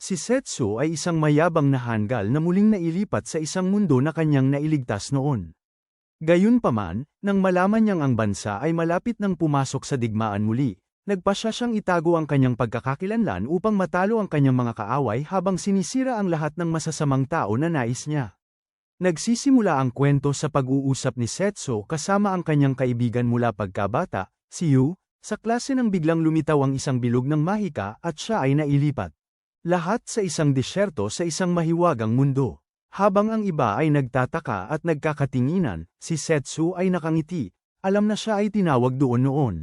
Si Setsu ay isang mayabang na hanggal na muling nailipat sa isang mundo na kanyang nailigtas noon. Gayunpaman, nang malaman niyang ang bansa ay malapit nang pumasok sa digmaan muli, nagpasya siyang itago ang kanyang pagkakakilanlan upang matalo ang kanyang mga kaaway habang sinisira ang lahat ng masasamang tao na nais niya. Nagsisimula ang kwento sa pag-uusap ni Setsu kasama ang kanyang kaibigan mula pagkabata, si Yu, sa klase nang biglang lumitaw ang isang bilog ng mahika at siya ay nailipat. Lahat sa isang disyerto sa isang mahiwagang mundo. Habang ang iba ay nagtataka at nagkakatinginan, si Setsu ay nakangiti, alam na siya ay tinawag doon noon.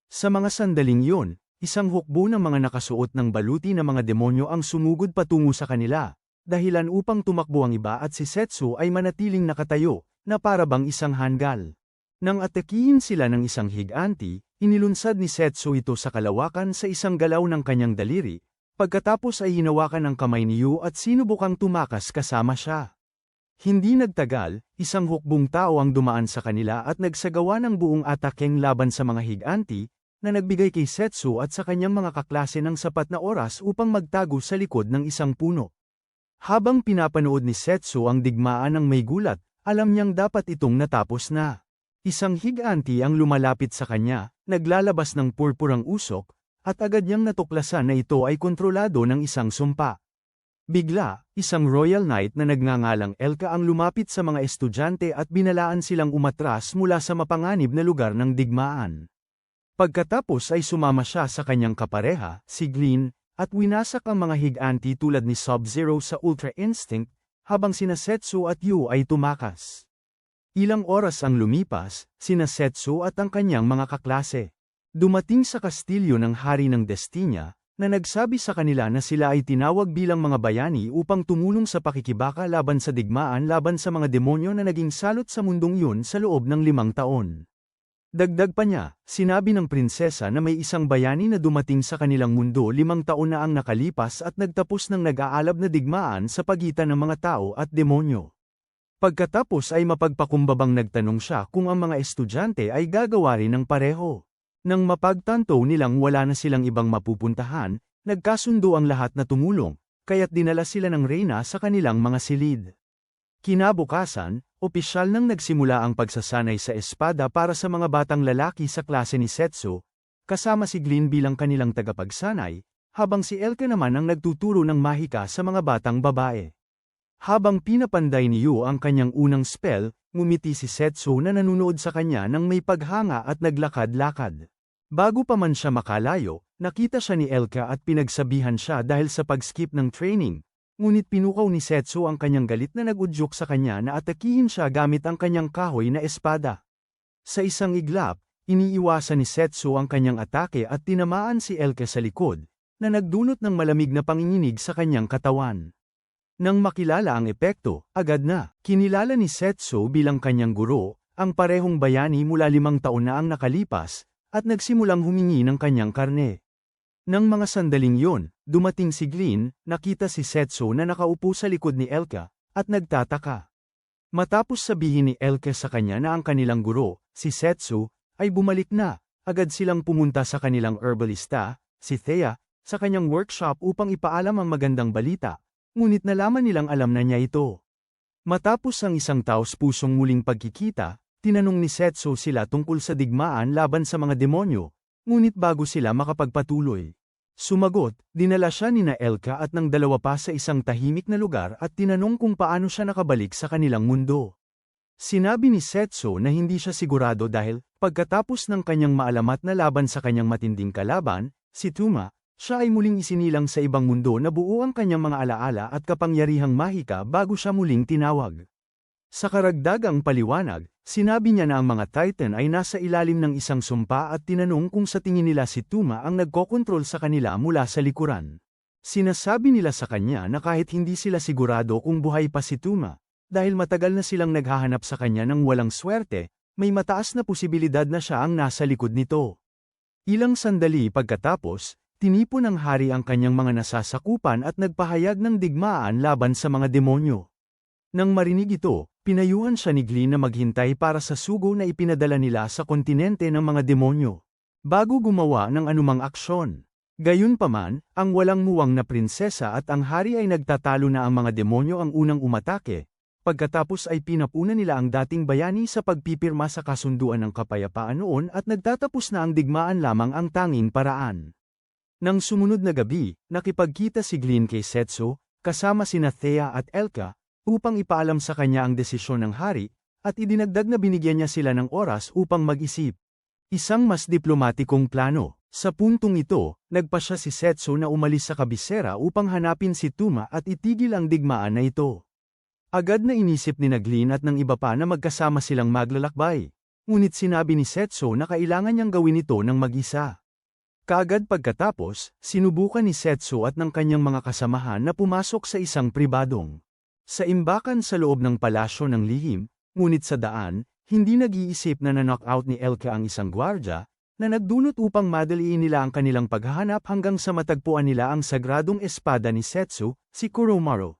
Sa mga sandaling yun, isang hukbo ng mga nakasuot ng baluti na mga demonyo ang sumugod patungo sa kanila, dahilan upang tumakbo ang iba at si Setsu ay manatiling nakatayo, na parabang isang hanggal. Nang atakihin sila ng isang higanti, inilunsad ni Setsu ito sa kalawakan sa isang galaw ng kanyang daliri. Pagkatapos ay hinawakan ang kamay ni Yu at sinubukang tumakas kasama siya. Hindi nagtagal, isang hukbong tao ang dumaan sa kanila at nagsagawa ng buong atakeng laban sa mga higanti, na nagbigay kay Setsu at sa kanyang mga kaklase ng sapat na oras upang magtago sa likod ng isang puno. Habang pinapanood ni Setsu ang digmaan ng may gulat, alam niyang dapat itong natapos na. Isang higanti ang lumalapit sa kanya, naglalabas ng purpurang usok, at agad niyang natuklasan na ito ay kontrolado ng isang sumpa. Bigla, isang Royal Knight na nagngangalang Elka ang lumapit sa mga estudyante at binalaan silang umatras mula sa mapanganib na lugar ng digmaan. Pagkatapos ay sumama siya sa kanyang kapareha, si Glean, at winasak ang mga higanti tulad ni Sub-Zero sa Ultra Instinct, habang sina Setsu at Yu ay tumakas. Ilang oras ang lumipas, sina Setsu at ang kanyang mga kaklase. Dumating sa kastilyo ng Hari ng Destinia, na nagsabi sa kanila na sila ay tinawag bilang mga bayani upang tumulong sa pakikibaka laban sa digmaan laban sa mga demonyo na naging salot sa mundong yun sa loob ng 5 taon. Dagdag pa niya, sinabi ng prinsesa na may isang bayani na dumating sa kanilang mundo 5 taon na ang nakalipas at nagtapos ng nag-aalab na digmaan sa pagitan ng mga tao at demonyo. Pagkatapos ay mapagpakumbabang nagtanong siya kung ang mga estudyante ay gagawa rin ng pareho. Nang mapagtanto nilang wala na silang ibang mapupuntahan, nagkasundo ang lahat na tumulong, kaya't dinala sila ng reyna sa kanilang mga silid. Kinabukasan, opisyal nang nagsimula ang pagsasanay sa espada para sa mga batang lalaki sa klase ni Setsu, kasama si Glean bilang kanilang tagapagsanay, habang si Elka naman ang nagtuturo ng mahika sa mga batang babae. Habang pinapanday ni Yu ang kanyang unang spell, ngumiti si Setsu na nanunood sa kanya nang may paghanga at naglakad-lakad. Bago pa man siya makalayo, nakita siya ni Elka at pinagsabihan siya dahil sa pag-skip ng training, ngunit pinukaw ni Setsu ang kanyang galit na nag-udyok sa kanya na atakihin siya gamit ang kanyang kahoy na espada. Sa isang iglap, iniiwasan ni Setsu ang kanyang atake at tinamaan si Elka sa likod, na nagdulot ng malamig na panginginig sa kanyang katawan. Nang makilala ang epekto, agad na kinilala ni Setsu bilang kanyang guro, ang parehong bayani mula 5 taon na ang nakalipas, at nagsimulang humingi ng kanyang karne. Nang mga sandaling yon, dumating si Glean, nakita si Setsu na nakaupo sa likod ni Elka, at nagtataka. Matapos sabihin ni Elka sa kanya na ang kanilang guro, si Setsu, ay bumalik na, agad silang pumunta sa kanilang herbalista, si Thea, sa kanyang workshop upang ipaalam ang magandang balita, ngunit nalaman nilang alam na niya ito. Matapos ang isang taos-pusong muling pagkikita, tinanong ni Setsu sila tungkol sa digmaan laban sa mga demonyo, ngunit bago sila makapagpatuloy. Sumagot, dinala siya ni Elka at ng dalawa pa sa isang tahimik na lugar at tinanong kung paano siya nakabalik sa kanilang mundo. Sinabi ni Setsu na hindi siya sigurado dahil, pagkatapos ng kanyang maalamat na laban sa kanyang matinding kalaban, si Tuma, siya ay muling isinilang sa ibang mundo na buo ang kanyang mga alaala at kapangyarihang mahika bago siya muling tinawag. Sa karagdagang paliwanag, sinabi niya na ang mga Titan ay nasa ilalim ng isang sumpa at tinanong kung sa tingin nila si Tuma ang nagkokontrol sa kanila mula sa likuran. Sinasabi nila sa kanya na kahit hindi sila sigurado kung buhay pa si Tuma, dahil matagal na silang naghahanap sa kanya ng walang swerte, may mataas na posibilidad na siya ang nasa likod nito. Ilang sandali pagkatapos, tinipon ng hari ang kanyang mga nasasakupan at nagpahayag ng digmaan laban sa mga demonyo. Nang marinig ito, pinayuhan siya ni Glean na maghintay para sa sugo na ipinadala nila sa kontinente ng mga demonyo, bago gumawa ng anumang aksyon. Gayunpaman, ang walang muwang na prinsesa at ang hari ay nagtatalo na ang mga demonyo ang unang umatake, pagkatapos ay pinapuna nila ang dating bayani sa pagpipirma sa kasunduan ng kapayapaan noon at nagtatapos na ang digmaan lamang ang tanging paraan. Nang sumunod na gabi, nakipagkita si Glynn kay Setsu, kasama sina Thea at Elka, upang ipaalam sa kanya ang desisyon ng hari, at idinagdag na binigyan niya sila ng oras upang mag-isip. Isang mas diplomatikong plano. Sa puntong ito, nagpasya si Setsu na umalis sa kabisera upang hanapin si Tuma at itigil ang digmaan na ito. Agad na inisip ni Glynn at ng iba pa na magkasama silang maglalakbay. Ngunit sinabi ni Setsu na kailangan niyang gawin ito ng mag-isa. Kaagad pagkatapos, sinubukan ni Setsu at ng kanyang mga kasamahan na pumasok sa isang pribadong sa imbakan sa loob ng palasyo ng lihim, ngunit sa daan, hindi nag-iisip na na-knockout ni Elka ang isang gwardya, na nagdulot upang madaliin nila ang kanilang paghahanap hanggang sa matagpuan nila ang sagradong espada ni Setsu, si Kuromaru.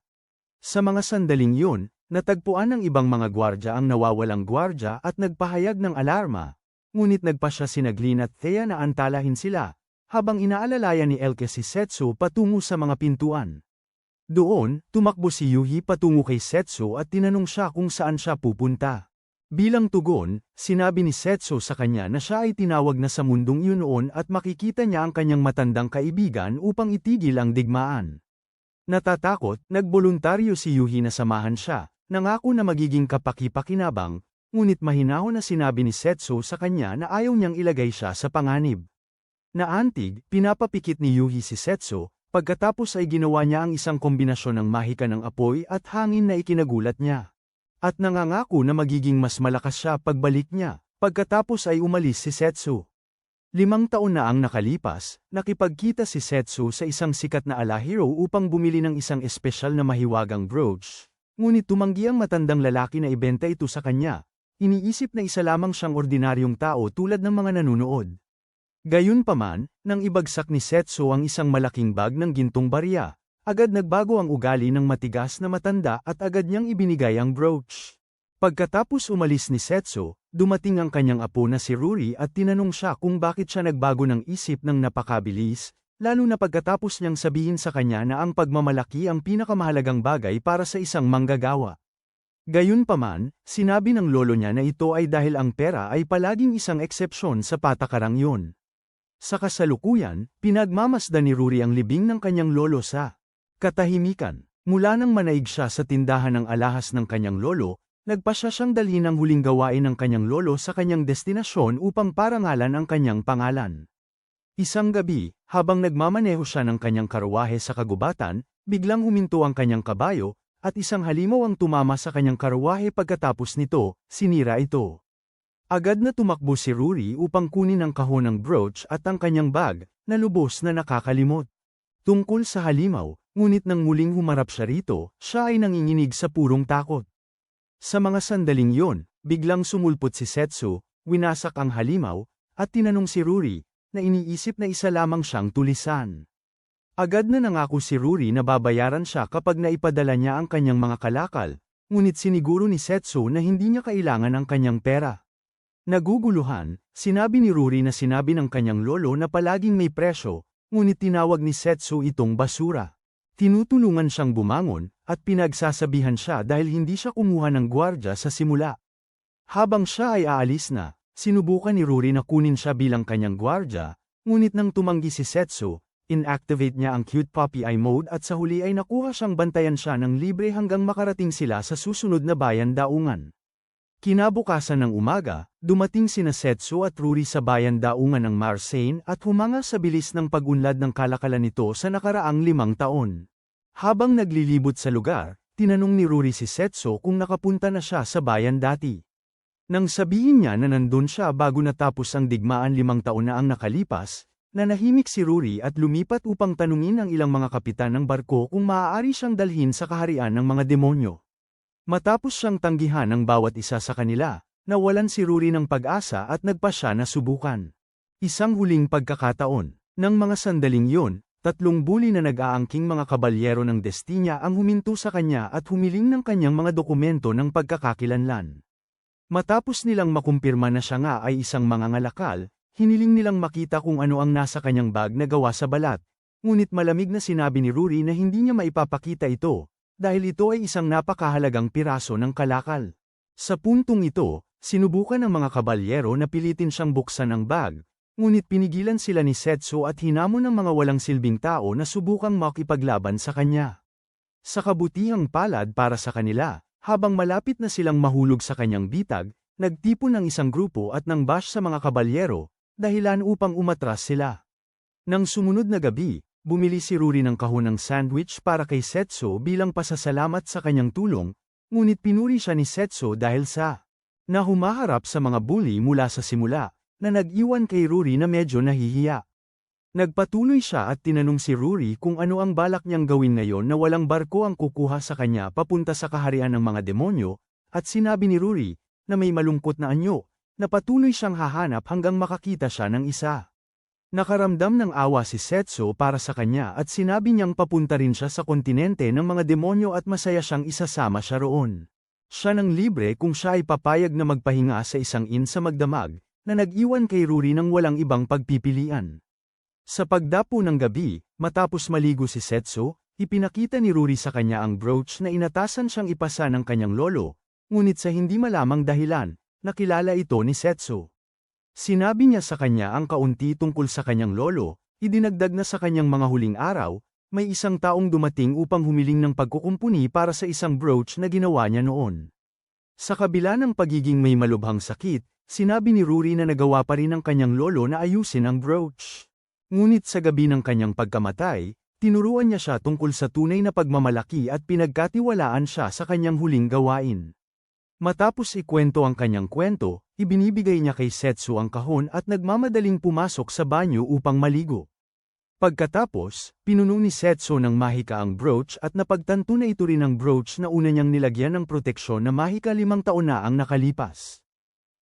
Sa mga sandaling yun, natagpuan ng ibang mga gwardya ang nawawalang gwardya at nagpahayag ng alarma, ngunit nagpasya si Glynn at Thea na antalahin sila, habang inaalalayan ni Elke si Setsu patungo sa mga pintuan. Doon, tumakbo si Yuhi patungo kay Setsu at tinanong siya kung saan siya pupunta. Bilang tugon, sinabi ni Setsu sa kanya na siya ay tinawag na sa mundong iyon noon at makikita niya ang kanyang matandang kaibigan upang itigil ang digmaan. Natatakot, nagboluntaryo si Yuhi na samahan siya, nangako na magiging kapaki-pakinabang, ngunit mahinahon na sinabi ni Setsu sa kanya na ayaw niyang ilagay siya sa panganib. Naantig, pinapapikit ni Yuhi si Setsu, pagkatapos ay ginawa niya ang isang kombinasyon ng mahika ng apoy at hangin na ikinagulat niya. At nangangako na magiging mas malakas siya pagbalik niya, pagkatapos ay umalis si Setsu. 5 taon na ang nakalipas, nakipagkita si Setsu sa isang sikat na alahero upang bumili ng isang espesyal na mahiwagang brooch. Ngunit tumanggi ang matandang lalaki na ibenta ito sa kanya. Iniisip na isa lamang siyang ordinaryong tao tulad ng mga nanunood. Gayunpaman, nang ibagsak ni Setsu ang isang malaking bag ng gintong barya, agad nagbago ang ugali ng matigas na matanda at agad niyang ibinigay ang brooch. Pagkatapos umalis ni Setsu, dumating ang kanyang apo na si Ruri at tinanong siya kung bakit siya nagbago ng isip ng napakabilis, lalo na pagkatapos niyang sabihin sa kanya na ang pagmamalaki ang pinakamahalagang bagay para sa isang manggagawa. Gayunpaman, sinabi ng lolo niya na ito ay dahil ang pera ay palaging isang eksepsyon sa patakarang yun. Sa kasalukuyan, pinagmamasdan ni Ruri ang libing ng kanyang lolo sa katahimikan. Mula nang manaig siya sa tindahan ng alahas ng kanyang lolo, nagpasya siyang dalhin ang huling gawain ng kanyang lolo sa kanyang destinasyon upang parangalan ang kanyang pangalan. Isang gabi, habang nagmamaneho siya ng kanyang karuwahe sa kagubatan, biglang huminto ang kanyang kabayo, at isang halimaw ang tumama sa kanyang karuwahe pagkatapos nito, sinira ito. Agad na tumakbo si Ruri upang kunin ang kahon ng brooch at ang kanyang bag, na lubos na nakakalimot. Tungkol sa halimaw, ngunit nang muling humarap siya rito, siya ay nanginginig sa purong takot. Sa mga sandaling yon, biglang sumulpot si Setsu, winasak ang halimaw, at tinanong si Ruri, na iniisip na isa lamang siyang tulisan. Agad na nangako si Ruri na babayaran siya kapag naipadala niya ang kanyang mga kalakal, ngunit siniguro ni Setsu na hindi niya kailangan ang kanyang pera. Naguguluhan, sinabi ni Ruri na sinabi ng kanyang lolo na palaging may presyo, ngunit tinawag ni Setsu itong basura. Tinutulungan siyang bumangon, at pinagsasabihan siya dahil hindi siya kumuha ng gwardya sa simula. Habang siya ay aalis na, sinubukan ni Ruri na kunin siya bilang kanyang gwardya, ngunit nang tumanggi si Setsu, inactivate niya ang cute puppy eye mode at sa huli ay nakuha siyang bantayan siya ng libre hanggang makarating sila sa susunod na bayan daungan. Kinabukasan ng umaga, dumating sina Setsu at Ruri sa bayan daungan ng Marseille at humanga sa bilis ng pag-unlad ng kalakalan nito sa nakaraang 5 taon. Habang naglilibot sa lugar, tinanong ni Ruri si Setsu kung nakapunta na siya sa bayan dati. Nang sabihin niya na nandun siya bago natapos ang digmaan 5 taon na ang nakalipas, nanahimik si Ruri at lumipat upang tanungin ang ilang mga kapitan ng barko kung maaari siyang dalhin sa kaharian ng mga demonyo. Matapos siyang tanggihan ng bawat isa sa kanila, nawalan si Ruri ng pag-asa at nagpasya na subukan. Isang huling pagkakataon, ng mga sandaling yon, 3 bully na nag-aangking mga kabalyero ng Destinia ang huminto sa kanya at humiling ng kanyang mga dokumento ng pagkakakilanlan. Matapos nilang makumpirma na siya nga ay isang mangangalakal, hiniling nilang makita kung ano ang nasa kanyang bag na gawa sa balat. Ngunit malamig na sinabi ni Rory na hindi niya maipapakita ito, dahil ito ay isang napakahalagang piraso ng kalakal. Sa puntong ito, sinubukan ng mga kabalyero na pilitin siyang buksan ang bag, ngunit pinigilan sila ni Setsu at hinamon ng mga walang silbing tao na subukang makipaglaban sa kanya. Sa kabutihang palad para sa kanila, habang malapit na silang mahulog sa kanyang bitag, nagtipon ng isang grupo at nang bash sa mga kabalyero, dahilan upang umatras sila. Nang sumunod na gabi, bumili si Rory ng kahon ng sandwich para kay Setsu bilang pasasalamat sa kanyang tulong, ngunit pinuri siya ni Setsu dahil sa na humaharap sa mga bully mula sa simula, na nag-iwan kay Rory na medyo nahihiya. Nagpatuloy siya at tinanong si Rory kung ano ang balak niyang gawin ngayon na walang barko ang kukuha sa kanya papunta sa kaharian ng mga demonyo, at sinabi ni Rory, na may malungkot na anyo, na patuloy siyang hahanap hanggang makakita siya ng isa. Nakaramdam ng awa si Setsu para sa kanya at sinabi niyang papunta rin siya sa kontinente ng mga demonyo at masaya siyang isasama siya roon. Siya nang libre kung siya ay papayag na magpahinga sa isang inn sa magdamag, na nag-iwan kay Rory ng walang ibang pagpipilian. Sa pagdapo ng gabi, matapos maligo si Setsu, ipinakita ni Rory sa kanya ang brooch na inatasan siyang ipasa ng kanyang lolo, ngunit sa hindi malamang dahilan, nakilala ito ni Setsu. Sinabi niya sa kanya ang kaunti tungkol sa kanyang lolo, idinagdag na sa kanyang mga huling araw, may isang taong dumating upang humiling ng pagkukumpuni para sa isang brooch na ginawa niya noon. Sa kabila ng pagiging may malubhang sakit, sinabi ni Rory na nagawa pa rin ng kanyang lolo na ayusin ang brooch. Ngunit sa gabi ng kanyang pagkamatay, tinuruan niya siya tungkol sa tunay na pagmamalaki at pinagkatiwalaan siya sa kanyang huling gawain. Matapos ikwento ang kanyang kwento, ibinibigay niya kay Setsu ang kahon at nagmamadaling pumasok sa banyo upang maligo. Pagkatapos, pinuno ni Setsu ng mahika ang brooch at napagtanto na ito rin ang brooch na una niyang nilagyan ng proteksyon na mahika 5 taon na ang nakalipas.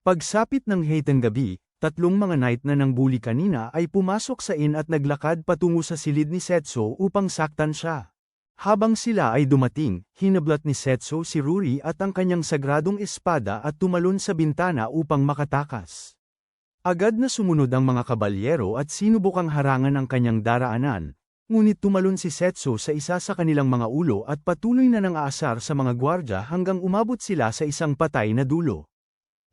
Pagsapit ng hateng gabi, 3 mga knight na nang bully kanina ay pumasok sa inn at naglakad patungo sa silid ni Setsu upang saktan siya. Habang sila ay dumating, hinablat ni Setsu si Rory at ang kanyang sagradong espada at tumalon sa bintana upang makatakas. Agad na sumunod ang mga kabalyero at sinubukang harangan ang kanyang daraanan, ngunit tumalon si Setsu sa isa sa kanilang mga ulo at patuloy na nang-aasar sa mga gwardya hanggang umabot sila sa isang patay na dulo.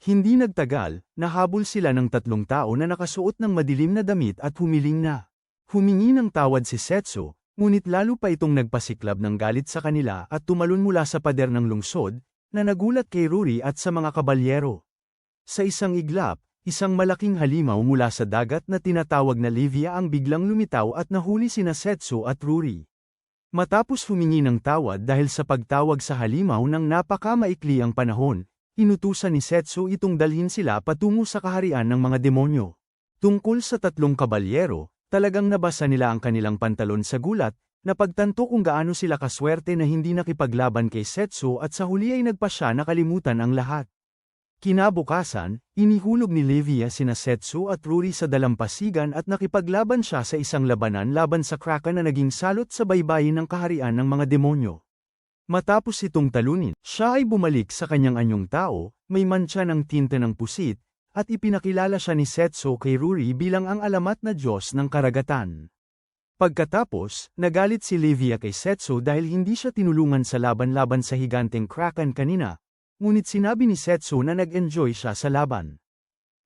Hindi nagtagal, nahabol sila ng 3 tao na nakasuot ng madilim na damit at humiling na. Humingi ng tawad si Setsu, ngunit lalo pa itong nagpasiklab ng galit sa kanila at tumalon mula sa pader ng lungsod, na nagulat kay Rory at sa mga kabalyero. Sa isang iglap, isang malaking halimaw mula sa dagat na tinatawag na Livia ang biglang lumitaw at nahuli sina Setsu at Rory. Matapos humingi ng tawad dahil sa pagtawag sa halimaw ng napakamaikli ang panahon, inutusan ni Setsu itong dalhin sila patungo sa kaharian ng mga demonyo. Tungkol sa 3 kabalyero, talagang nabasa nila ang kanilang pantalon sa gulat, na pagtanto kung gaano sila kaswerte na hindi nakipaglaban kay Setsu at sa huli ay nagpa siya na kalimutan ang lahat. Kinabukasan, inihulog ni Livia sina Setsu at Rory sa dalampasigan at nakipaglaban siya sa isang labanan laban sa Kraken na naging salot sa baybayin ng kaharian ng mga demonyo. Matapos itong talunin, siya ay bumalik sa kanyang anyong tao, may mantsa ng tinta ng pusit, at ipinakilala siya ni Setsu kay Rory bilang ang alamat na Diyos ng karagatan. Pagkatapos, nagalit si Livia kay Setsu dahil hindi siya tinulungan sa laban-laban sa higanteng Kraken kanina, ngunit sinabi ni Setsu na nag-enjoy siya sa laban.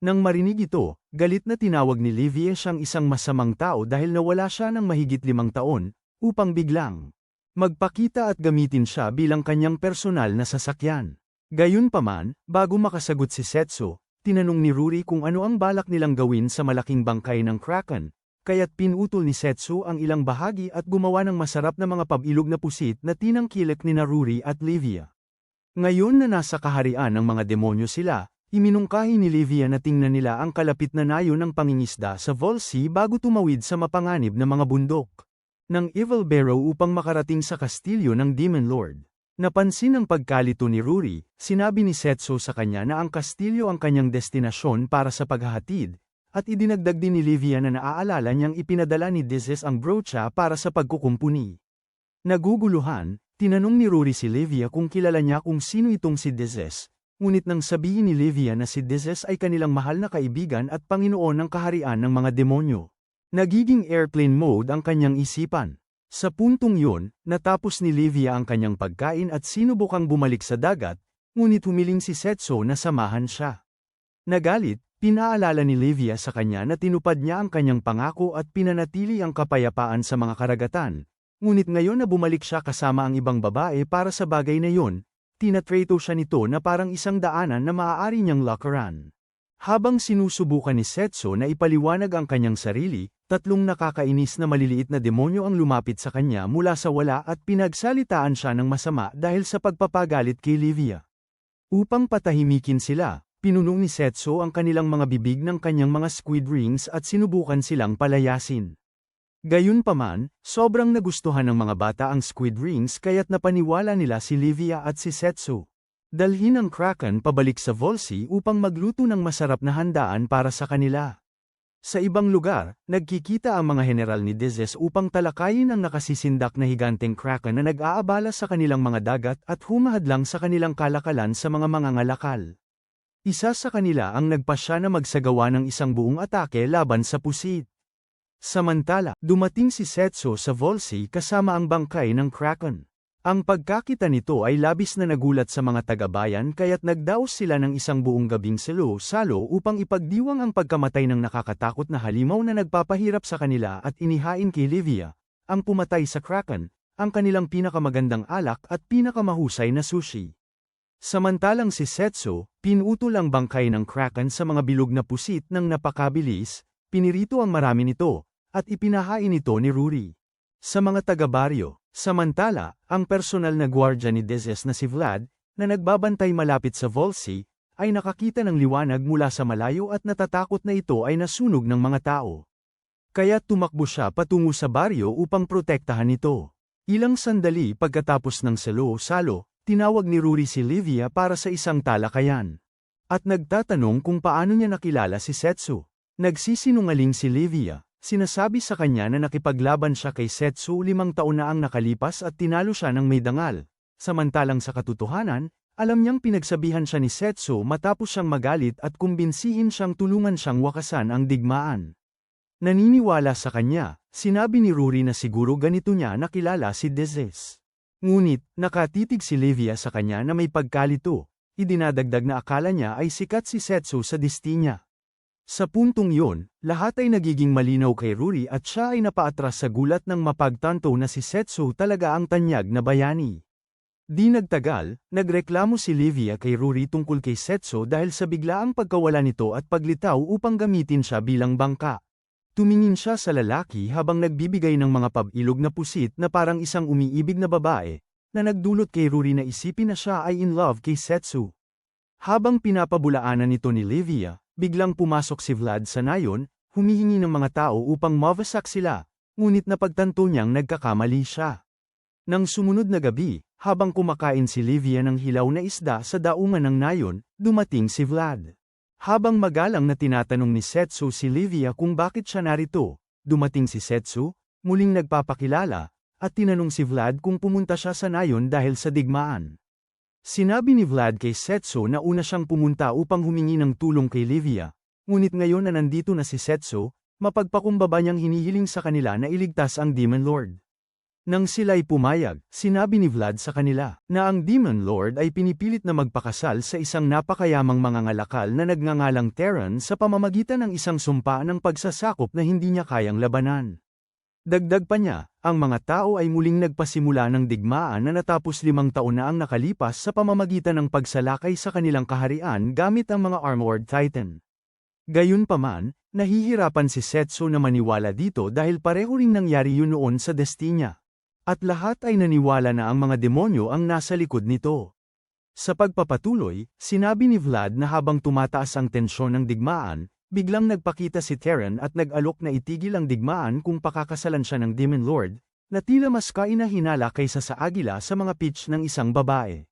Nang marinig ito, galit na tinawag ni Livia siyang isang masamang tao dahil nawala siya ng mahigit 5 taon, upang biglang magpakita at gamitin siya bilang kanyang personal na sasakyan. Gayunpaman, bago makasagot si Setsu, tinanong ni Rory kung ano ang balak nilang gawin sa malaking bangkay ng Kraken, kaya't pinutol ni Setsu ang ilang bahagi at gumawa ng masarap na mga pabilog na pusit na tinangkilik ni Rory at Livia. Ngayon na nasa kaharian ng mga demonyo sila, iminungkahi ni Livia na tingnan nila ang kalapit na nayo ng pangingisda sa Volsea bago tumawid sa mapanganib na mga bundok ng Evil Barrow upang makarating sa kastilyo ng Demon Lord. Napansin ang pagkalito ni Rory, sinabi ni Setsu sa kanya na ang kastilyo ang kanyang destinasyon para sa paghahatid, at idinagdag din ni Livia na naaalala niyang ipinadala ni Dizes ang broocha para sa pagkukumpuni. Naguguluhan, tinanong ni Rory si Livia kung kilala niya kung sino itong si Dizes, ngunit nang sabihin ni Livia na si Dizes ay kanilang mahal na kaibigan at Panginoon ng kaharian ng mga demonyo, nagiging airplane mode ang kanyang isipan. Sa puntong yun, natapos ni Livia ang kanyang pagkain at sinubukang bumalik sa dagat, ngunit humiling si Setso na samahan siya. Nagalit, pinaalala ni Livia sa kanya na tinupad niya ang kanyang pangako at pinanatili ang kapayapaan sa mga karagatan, ngunit ngayon na bumalik siya kasama ang ibang babae para sa bagay na yun, tinatrato siya nito na parang isang daanan na maaari niyang lakaran. Habang sinusubukan ni Setso na ipaliwanag ang kanyang sarili, tatlong nakakainis na maliliit na demonyo ang lumapit sa kanya mula sa wala at pinagsalitaan siya ng masama dahil sa pagpapagalit kay Livia. Upang patahimikin sila, pinunong ni Setso ang kanilang mga bibig ng kanyang mga squid rings at sinubukan silang palayasin. Gayunpaman, sobrang nagustuhan ng mga bata ang squid rings kaya't napaniwala nila si Livia at si Setso. Dalhin ang Kraken pabalik sa Volsci upang magluto ng masarap na handaan para sa kanila. Sa ibang lugar, nagkikita ang mga general ni Dizes upang talakayin ang nakasisindak na higanteng Kraken na nag-aabala sa kanilang mga dagat at humahadlang sa kanilang kalakalan sa mga mangangalakal. Isa sa kanila ang nagpasya na magsagawa ng isang buong atake laban sa pusit. Samantala, dumating si Setso sa Volsci kasama ang bangkay ng Kraken. Ang pagkakita nito ay labis na nagulat sa mga taga-bayan kaya't nagdaos sila ng isang buong gabing salo-salo upang ipagdiwang ang pagkamatay ng nakakatakot na halimaw na nagpapahirap sa kanila at inihain kay Livia, ang pumatay sa Kraken, ang kanilang pinakamagandang alak at pinakamahusay na sushi. Samantalang si Setso, pinutol ang bangkay ng Kraken sa mga bilog na pusit ng napakabilis, pinirito ang marami nito, at ipinahain ito ni Ruri. Sa mga taga-baryo, samantala, ang personal na gwardya ni Dizes na si Vlad, na nagbabantay malapit sa Volsci, ay nakakita ng liwanag mula sa malayo at natatakot na ito ay nasunog ng mga tao. Kaya tumakbo siya patungo sa baryo upang protektahan ito. Ilang sandali pagkatapos ng salo-salo, tinawag ni Ruri si Livia para sa isang talakayan. At nagtatanong kung paano niya nakilala si Setso. Nagsisinungaling si Livia. Sinasabi sa kanya na nakipaglaban siya kay Setso 5 taon na ang nakalipas at tinalo siya ng may dangal. Samantalang sa katotohanan, alam niyang pinagsabihan siya ni Setso matapos siyang magalit at kumbinsihin siyang tulungan siyang wakasan ang digmaan. Naniniwala sa kanya, sinabi ni Ruri na siguro ganito niya nakilala si Dizes. Ngunit, nakatitig si Livia sa kanya na may pagkalito, idinadagdag na akala niya ay sikat si Setso sa disti niya. Sa puntong yun, lahat ay nagiging malinaw kay Ruri at siya ay napaatras sa gulat ng mapagtanto na si Setso talaga ang tanyag na bayani. Di nagtagal, nagreklamo si Livia kay Ruri tungkol kay Setso dahil sa biglaang pagkawala nito at paglitaw upang gamitin siya bilang bangka. Tumingin siya sa lalaki habang nagbibigay ng mga pabilog na pusit na parang isang umiibig na babae, na nagdulot kay Ruri na isipin na siya ay in love kay Setso. Habang pinapabulaanan nito ni Livia, biglang pumasok si Vlad sa nayon, humihingi ng mga tao upang mavasak sila, ngunit napagtanto niyang nagkakamali siya. Nang sumunod na gabi, habang kumakain si Livia ng hilaw na isda sa daungan ng nayon, dumating si Vlad. Habang magalang na tinatanong ni Setso si Livia kung bakit siya narito, dumating si Setso, muling nagpapakilala, at tinanong si Vlad kung pumunta siya sa nayon dahil sa digmaan. Sinabi ni Vlad kay Setso na una siyang pumunta upang humingi ng tulong kay Livia, ngunit ngayon na nandito na si Setso, mapagpakumbaba niyang hinihiling sa kanila na iligtas ang Demon Lord. Nang sila'y pumayag, sinabi ni Vlad sa kanila na ang Demon Lord ay pinipilit na magpakasal sa isang napakayamang mangangalakal na nagngangalang Terran sa pamamagitan ng isang sumpa ng pagsasakop na hindi niya kayang labanan. Dagdag pa niya, ang mga tao ay muling nagpasimula ng digmaan na natapos 5 taon na ang nakalipas sa pamamagitan ng pagsalakay sa kanilang kaharian gamit ang mga armored titan. Gayunpaman, nahihirapan si Setso na maniwala dito dahil pareho ring nangyari yun noon sa Destinia. At lahat ay naniwala na ang mga demonyo ang nasa likod nito. Sa pagpapatuloy, sinabi ni Vlad na habang tumataas ang tensyon ng digmaan, biglang nagpakita si Terran at nag-alok na itigil ang digmaan kung pakakasalan siya ng Demon Lord, na tila mas kainahinala kaysa sa agila sa mga pitch ng isang babae.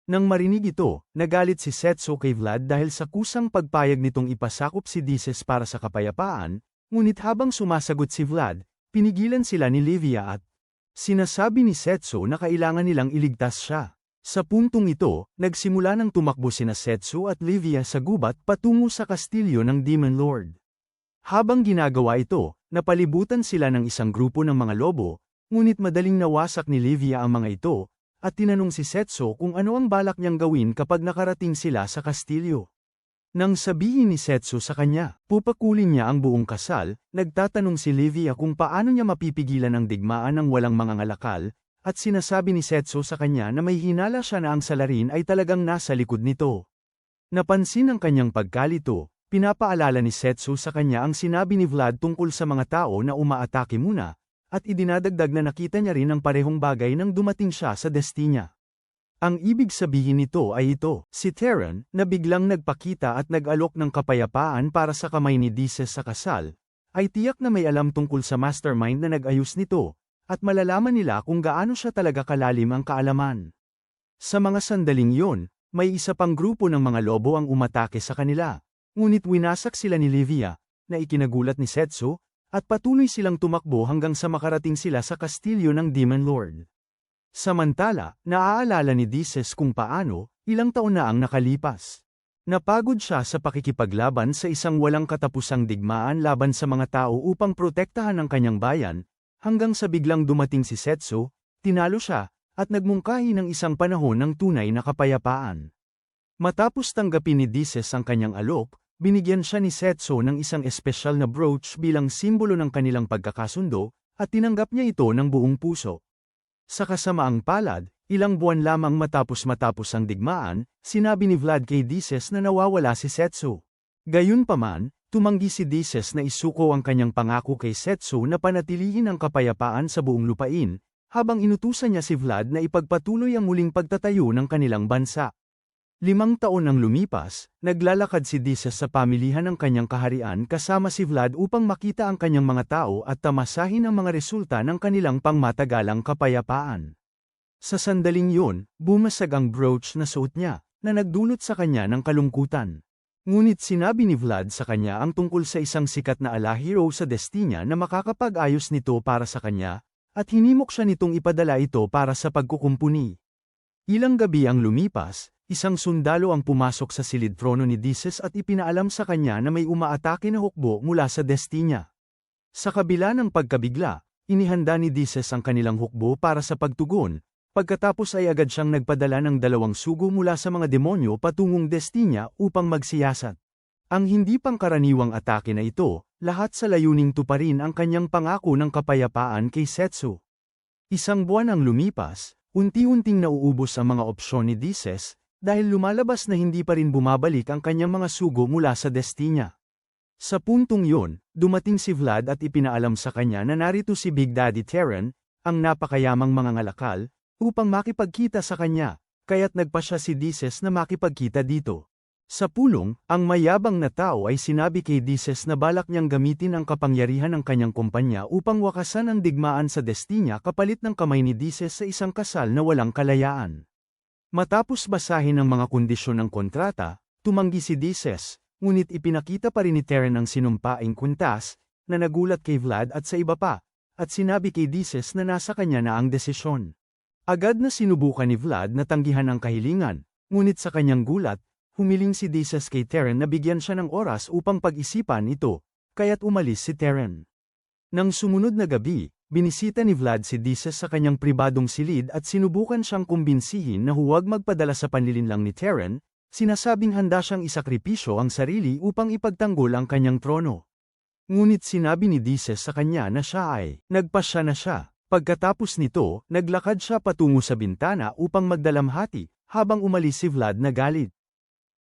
Nang marinig ito, nagalit si Setso kay Vlad dahil sa kusang pagpayag nitong ipasakop si Dizes para sa kapayapaan, ngunit habang sumasagot si Vlad, pinigilan sila ni Livia at sinasabi ni Setso na kailangan nilang iligtas siya. Sa puntong ito, nagsimula ng tumakbo sina Setsu at Livia sa gubat patungo sa kastilyo ng Demon Lord. Habang ginagawa ito, napalibutan sila ng isang grupo ng mga lobo, ngunit madaling nawasak ni Livia ang mga ito, at tinanong si Setsu kung ano ang balak niyang gawin kapag nakarating sila sa kastilyo. Nang sabihin ni Setsu sa kanya, pupakulin niya ang buong kasal, nagtatanong si Livia kung paano niya mapipigilan ang digmaan ng walang mangangalakal, at sinasabi ni Setsu sa kanya na may hinala siya na ang salarin ay talagang nasa likod nito. Napansin ang kanyang pagkalito, pinapaalala ni Setsu sa kanya ang sinabi ni Vlad tungkol sa mga tao na umaatake muna, at idinadagdag na nakita niya rin ang parehong bagay nang dumating siya sa Destinia. Ang ibig sabihin nito ay ito, si Terran, na biglang nagpakita at nag-alok ng kapayapaan para sa kamay ni Dices sa kasal, ay tiyak na may alam tungkol sa mastermind na nag-ayos nito, at malalaman nila kung gaano siya talaga kalalim ang kaalaman. Sa mga sandaling yon, may isa pang grupo ng mga lobo ang umatake sa kanila, ngunit winasak sila ni Livia, na ikinagulat ni Setsu, at patuloy silang tumakbo hanggang sa makarating sila sa kastilyo ng Demon Lord. Samantala, naaalala ni Dices kung paano, ilang taon na ang nakalipas. Napagod siya sa pakikipaglaban sa isang walang katapusang digmaan laban sa mga tao upang protektahan ang kanyang bayan, hanggang sa biglang dumating si Setsu, tinalo siya, at nagmungkahi ng isang panahon ng tunay na kapayapaan. Matapos tanggapin ni Dices ang kanyang alok, binigyan siya ni Setsu ng isang espesyal na brooch bilang simbolo ng kanilang pagkakasundo, at tinanggap niya ito ng buong puso. Sa kasamaang palad, ilang buwan lamang matapos ang digmaan, sinabi ni Vlad kay Dices na nawawala si Setsu. Gayunpaman, tumanggi si Dices na isuko ang kanyang pangako kay Setsu na panatilihin ang kapayapaan sa buong lupain, habang inutusan niya si Vlad na ipagpatuloy ang muling pagtatayo ng kanilang bansa. 5 taon ang lumipas, naglalakad si Dices sa pamilihan ng kanyang kaharian kasama si Vlad upang makita ang kanyang mga tao at tamasahin ang mga resulta ng kanilang pangmatagalang kapayapaan. Sa sandaling yun, bumasag ang brooch na suot niya, na nagdulot sa kanya ng kalungkutan. Ngunit sinabi ni Vlad sa kanya ang tungkol sa isang sikat na alahero sa Destinia na makakapag-ayos nito para sa kanya, at hinimok siya nitong ipadala ito para sa pagkukumpuni. Ilang gabi ang lumipas, isang sundalo ang pumasok sa silid trono ni Dices at ipinaalam sa kanya na may umaatake na hukbo mula sa Destinia. Sa kabila ng pagkabigla, inihanda ni Dices ang kanilang hukbo para sa pagtugon, pagkatapos ay agad siyang nagpadala ng 2 sugo mula sa mga demonyo patungong Destinia upang magsiyasat. Ang hindi pangkaraniwang atake na ito, lahat sa layuning tuparin ang kanyang pangako ng kapayapaan kay Setsu. 1 buwan ang lumipas, unti-unting nauubos ang mga opsyon ni Dices, dahil lumalabas na hindi pa rin bumabalik ang kanyang mga sugo mula sa Destinia. Sa puntong yon, dumating si Vlad at ipinaalam sa kanya na narito si Big Daddy Terran, ang napakayamang mangangalakal, upang makipagkita sa kanya, kaya't nagpa siya si Dices na makipagkita dito. Sa pulong, ang mayabang na tao ay sinabi kay Dices na balak niyang gamitin ang kapangyarihan ng kanyang kumpanya upang wakasan ang digmaan sa Destinia kapalit ng kamay ni Dices sa isang kasal na walang kalayaan. Matapos basahin ang mga kondisyon ng kontrata, tumanggi si Dices, ngunit ipinakita pa rin ni Terran ang sinumpaing kwintas, na nagulat kay Vlad at sa iba pa, at sinabi kay Dices na nasa kanya na ang desisyon. Agad na sinubukan ni Vlad na tanggihan ang kahilingan, ngunit sa kanyang gulat, humiling si Dices kay Terran na bigyan siya ng oras upang pag-isipan ito, kaya't umalis si Terran. Nang sumunod na gabi, binisita ni Vlad si Dices sa kanyang pribadong silid at sinubukan siyang kumbinsihin na huwag magpadala sa panlilinlang ni Terran, sinasabing handa siyang isakripisyo ang sarili upang ipagtanggol ang kanyang trono. Ngunit sinabi ni Dices sa kanya na siya ay nagpasya na siya. Pagkatapos nito, naglakad siya patungo sa bintana upang magdalamhati, habang umalis si Vlad na galit.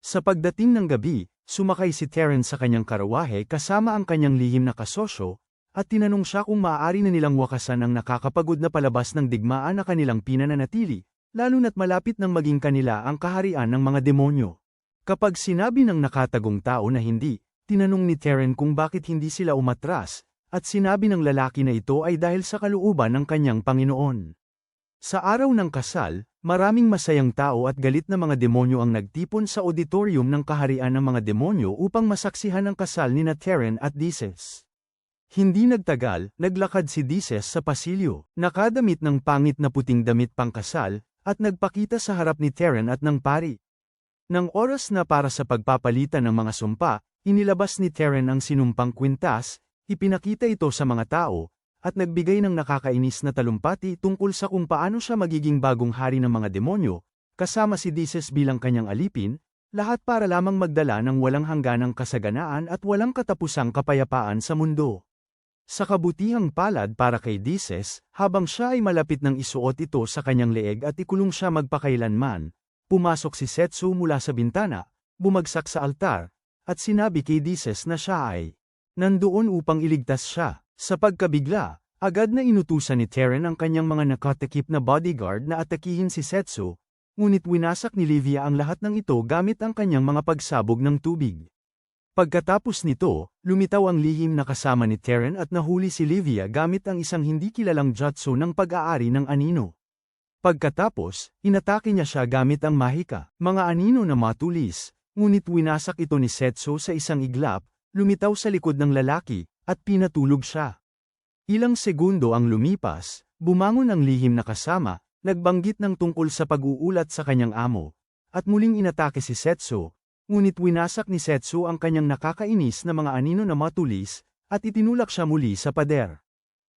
Sa pagdating ng gabi, sumakay si Terran sa kanyang karawahe kasama ang kanyang lihim na kasosyo, at tinanong siya kung maaari na nilang wakasan ang nakakapagod na palabas ng digmaan na kanilang pinananatili, lalo na't malapit nang maging kanila ang kaharian ng mga demonyo. Kapag sinabi ng nakatagong tao na hindi, tinanong ni Terran kung bakit hindi sila umatras, at sinabi ng lalaki na ito ay dahil sa kalooban ng kanyang Panginoon. Sa araw ng kasal, maraming masayang tao at galit na mga demonyo ang nagtipon sa auditorium ng kaharian ng mga demonyo upang masaksihan ang kasal ni Terran at Dices. Hindi nagtagal, naglakad si Dices sa pasilyo, nakadamit ng pangit na puting damit pangkasal, at nagpakita sa harap ni Teren at ng pari. Nang oras na para sa pagpapalitan ng mga sumpa, inilabas ni Teren ang sinumpang kwintas, ipinakita ito sa mga tao, at nagbigay ng nakakainis na talumpati tungkol sa kung paano siya magiging bagong hari ng mga demonyo, kasama si Dices bilang kanyang alipin, lahat para lamang magdala ng walang hangganang kasaganaan at walang katapusang kapayapaan sa mundo. Sa kabutihang palad para kay Dices, habang siya ay malapit ng isuot ito sa kanyang leeg at ikulong siya magpakailanman, pumasok si Setsu mula sa bintana, bumagsak sa altar, at sinabi kay Dices na siya ay nandoon upang iligtas siya. Sa pagkabigla, agad na inutusan ni Teren ang kanyang mga nakatakip na bodyguard na atakihin si Setsu, ngunit winasak ni Livia ang lahat ng ito gamit ang kanyang mga pagsabog ng tubig. Pagkatapos nito, lumitaw ang lihim na kasama ni Teren at nahuli si Livia gamit ang isang hindi kilalang jutsu ng pag-aari ng anino. Pagkatapos, inatake niya siya gamit ang mahika, mga anino na matulis, ngunit winasak ito ni Setsu sa isang iglap, lumitaw sa likod ng lalaki, at pinatulog siya. Ilang segundo ang lumipas, bumangon ang lihim na kasama, nagbanggit ng tungkol sa pag-uulat sa kanyang amo, at muling inatake si Setsu, ngunit winasak ni Setsu ang kanyang nakakainis na mga anino na matulis, at itinulak siya muli sa pader.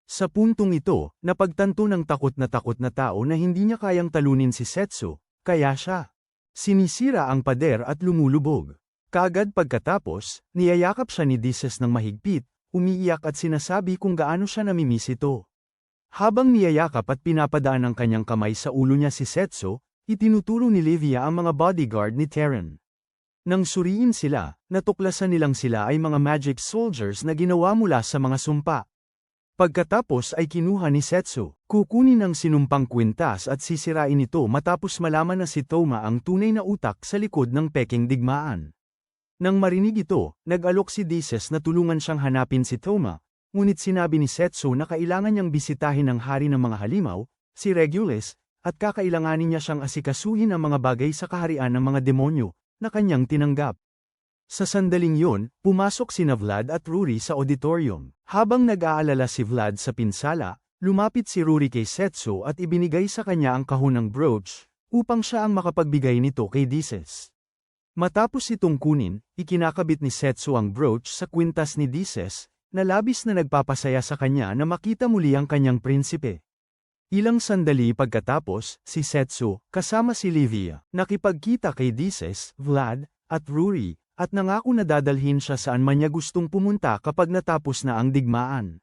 Sa puntong ito, napagtanto ng takot na tao na hindi niya kayang talunin si Setsu, kaya siya sinisira ang pader at lumulubog. Kaagad pagkatapos, niyayakap siya ni Dices ng mahigpit, umiiyak at sinasabi kung gaano siya namimiss ito. Habang niyayakap at pinapadaan ang kanyang kamay sa ulo niya si Setsu, itinuturo ni Livia ang mga bodyguard ni Teren. Nang suriin sila, natuklasan nilang sila ay mga magic soldiers na ginawa mula sa mga sumpa. Pagkatapos ay kinuha ni Setsu, kukunin ang sinumpang kwintas at sisirain ito matapos malaman na si Toma ang tunay na utak sa likod ng peking digmaan. Nang marinig ito, nag-alok si Dices na tulungan siyang hanapin si Toma, ngunit sinabi ni Setsu na kailangan niyang bisitahin ang hari ng mga halimaw, si Regulus, at kakailanganin niya siyang asikasuhin ang mga bagay sa kaharian ng mga demonyo, na kanyang tinanggap. Sa sandaling yun, pumasok sina Vlad at Ruri sa auditorium. Habang nag-aalala si Vlad sa pinsala, lumapit si Ruri kay Setsu at ibinigay sa kanya ang kahunang brooch, upang siya ang makapagbigay nito kay Dices. Matapos itong kunin, ikinakabit ni Setsu ang brooch sa kwintas ni Dices, na labis na nagpapasaya sa kanya na makita muli ang kanyang prinsipe. Ilang sandali pagkatapos, si Setsu, kasama si Livia, nakipagkita kay Dices, Vlad, at Ruri, at nangako na dadalhin siya saan man niya gustong pumunta kapag natapos na ang digmaan.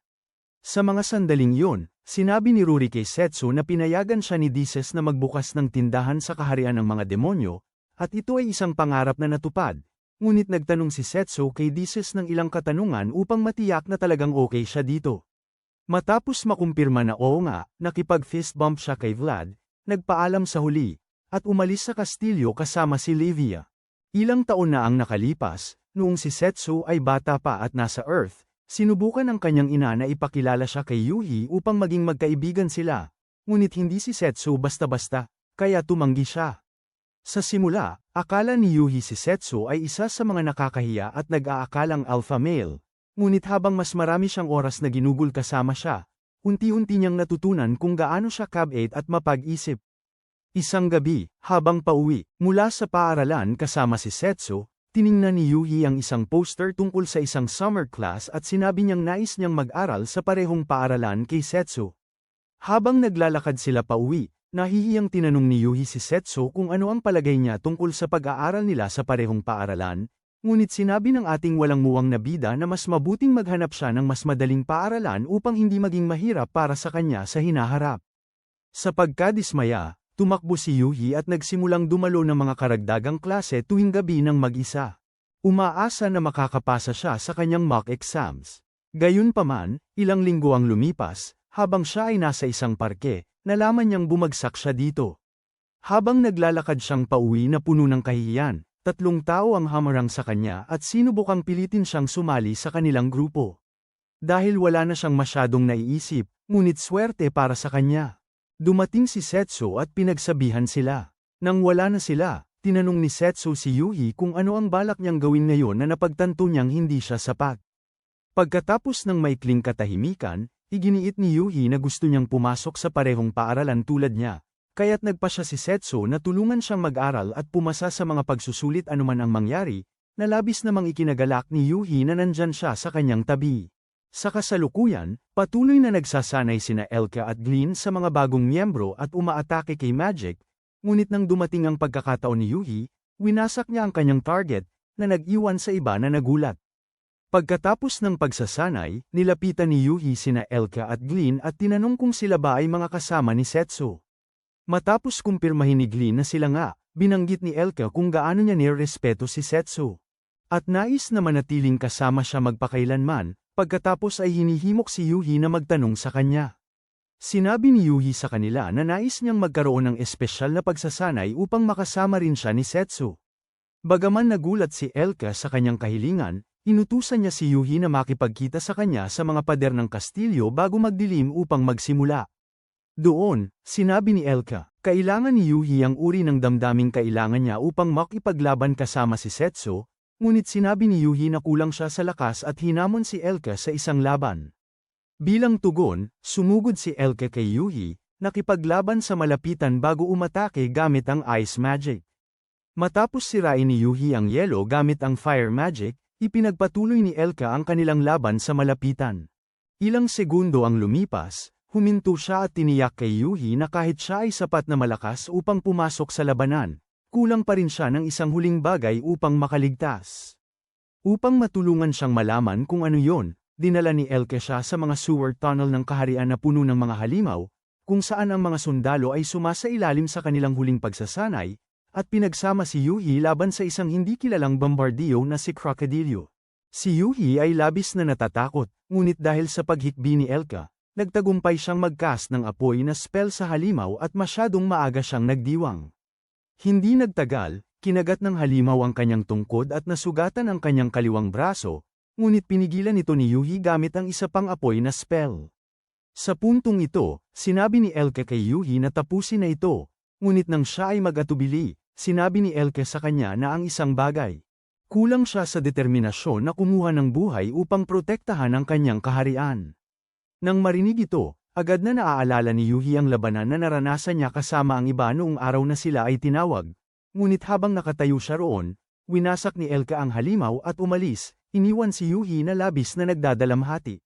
Sa mga sandaling yun, sinabi ni Ruri kay Setsu na pinayagan siya ni Dices na magbukas ng tindahan sa kaharian ng mga demonyo, at ito ay isang pangarap na natupad. Ngunit nagtanong si Setsu kay Dices ng ilang katanungan upang matiyak na talagang okay siya dito. Matapos makumpirma na oo nga, nakipag-fist bump siya kay Vlad, nagpaalam sa huli, at umalis sa kastilyo kasama si Livia. Ilang taon na ang nakalipas, noong si Setsu ay bata pa at nasa Earth, sinubukan ng kanyang ina na ipakilala siya kay Yuhi upang maging magkaibigan sila, ngunit hindi si Setsu basta-basta, kaya tumanggi siya. Sa simula, akala ni Yuhi si Setsu ay isa sa mga nakakahiya at nag-aakalang alpha male, ngunit habang mas marami siyang oras na ginugol kasama siya, unti-unti niyang natutunan kung gaano siya kabait at mapag-isip. Isang gabi, habang pauwi, mula sa paaralan kasama si Setsu, tiningnan ni Yuhi ang isang poster tungkol sa isang summer class at sinabi niyang nais niyang mag-aral sa parehong paaralan kay Setsu. Habang naglalakad sila pauwi, nahihiyang tinanong ni Yuhi si Setsu kung ano ang palagay niya tungkol sa pag-aaral nila sa parehong paaralan, ngunit sinabi ng ating walang muwang na bida na mas mabuting maghanap siya ng mas madaling paaralan upang hindi maging mahirap para sa kanya sa hinaharap. Sa pagkadismaya, tumakbo si Yuhi at nagsimulang dumalo ng mga karagdagang klase tuwing gabi ng mag-isa. Umaasa na makakapasa siya sa kanyang mock exams. Gayunpaman, ilang linggo ang lumipas, habang siya ay nasa isang parke, nalaman niyang bumagsak siya dito. Habang naglalakad siyang pauwi na puno ng kahihiyan, 3 tao ang hamarang sa kanya at sinubukang pilitin siyang sumali sa kanilang grupo. Dahil wala na siyang masyadong naiisip, ngunit swerte para sa kanya. Dumating si Setsu at pinagsabihan sila. Nang wala na sila, tinanong ni Setsu si Yuhi kung ano ang balak niyang gawin ngayon na napagtanto niyang hindi siya sapat. Pagkatapos ng maikling katahimikan, iginiit ni Yuhi na gusto niyang pumasok sa parehong paaralan tulad niya, Kaya't nagpa siya si Setsu na tulungan siyang mag-aral at pumasa sa mga pagsusulit anuman ang mangyari, na labis namang ikinagalak ni Yuhi na nandyan siya sa kanyang tabi. Sa kasalukuyan, patuloy na nagsasanay sina Elka at Glean sa mga bagong miyembro at umaatake kay Magic, ngunit nang dumating ang pagkakataon ni Yuhi, winasak niya ang kanyang target, na nag-iwan sa iba na nagulat. Pagkatapos ng pagsasanay, nilapitan ni Yuhi sina Elka at Glean at tinanong kung sila ba ay mga kasama ni Setsu. Matapos kumpirmahin ni Glean na sila nga, binanggit ni Elka kung gaano niya nirespeto si Setsu. At nais na manatiling kasama siya magpakailanman, pagkatapos ay hinihimok si Yuhi na magtanong sa kanya. Sinabi ni Yuhi sa kanila na nais niyang magkaroon ng espesyal na pagsasanay upang makasama rin siya ni Setsu. Bagaman nagulat si Elka sa kanyang kahilingan, inutusan niya si Yuhi na makipagkita sa kanya sa mga pader ng kastilyo bago magdilim upang magsimula. Doon, sinabi ni Elka, kailangan ni Yuhi ang uri ng damdaming kailangan niya upang makipaglaban kasama si Setsu, ngunit sinabi ni Yuhi na kulang siya sa lakas at hinamon si Elka sa isang laban. Bilang tugon, sumugod si Elka kay Yuhi, nakipaglaban sa malapitan bago umatake gamit ang Ice Magic. Matapos sirain ni Yuhi ang yelo gamit ang Fire Magic, ipinagpatuloy ni Elka ang kanilang laban sa malapitan. Ilang segundo ang lumipas, huminto siya at tiniyak kay Yuhi na kahit siya ay sapat na malakas upang pumasok sa labanan, kulang pa rin siya ng isang huling bagay upang makaligtas. Upang matulungan siyang malaman kung ano yon, dinala ni Elka siya sa mga sewer tunnel ng kaharian na puno ng mga halimaw, kung saan ang mga sundalo ay sumasailalim sa kanilang huling pagsasanay, at pinagsama si Yuhi laban sa isang hindi kilalang bombardiyo na si Crocodilio. Si Yuhi ay labis na natatakot, ngunit dahil sa paghikbi ni Elka, nagtagumpay siyang mag-cast ng apoy na spell sa halimaw at masyadong maaga siyang nagdiwang. Hindi nagtagal, kinagat ng halimaw ang kanyang tungkod at nasugatan ang kanyang kaliwang braso, ngunit pinigilan ito ni Yuhi gamit ang isa pang apoy na spell. Sa puntong ito, sinabi ni Elka kay Yuhi na tapusin na ito, ngunit nang siya ay mag-atubili, sinabi ni Elka sa kanya na ang isang bagay. Kulang siya sa determinasyon na kumuha ng buhay upang protektahan ang kanyang kaharian. Nang marinig ito, agad na naaalala ni Yuhi ang labanan na naranasan niya kasama ang iba noong araw na sila ay tinawag. Ngunit habang nakatayo siya roon, winasak ni Elka ang halimaw at umalis, iniwan si Yuhi na labis na nagdadalamhati.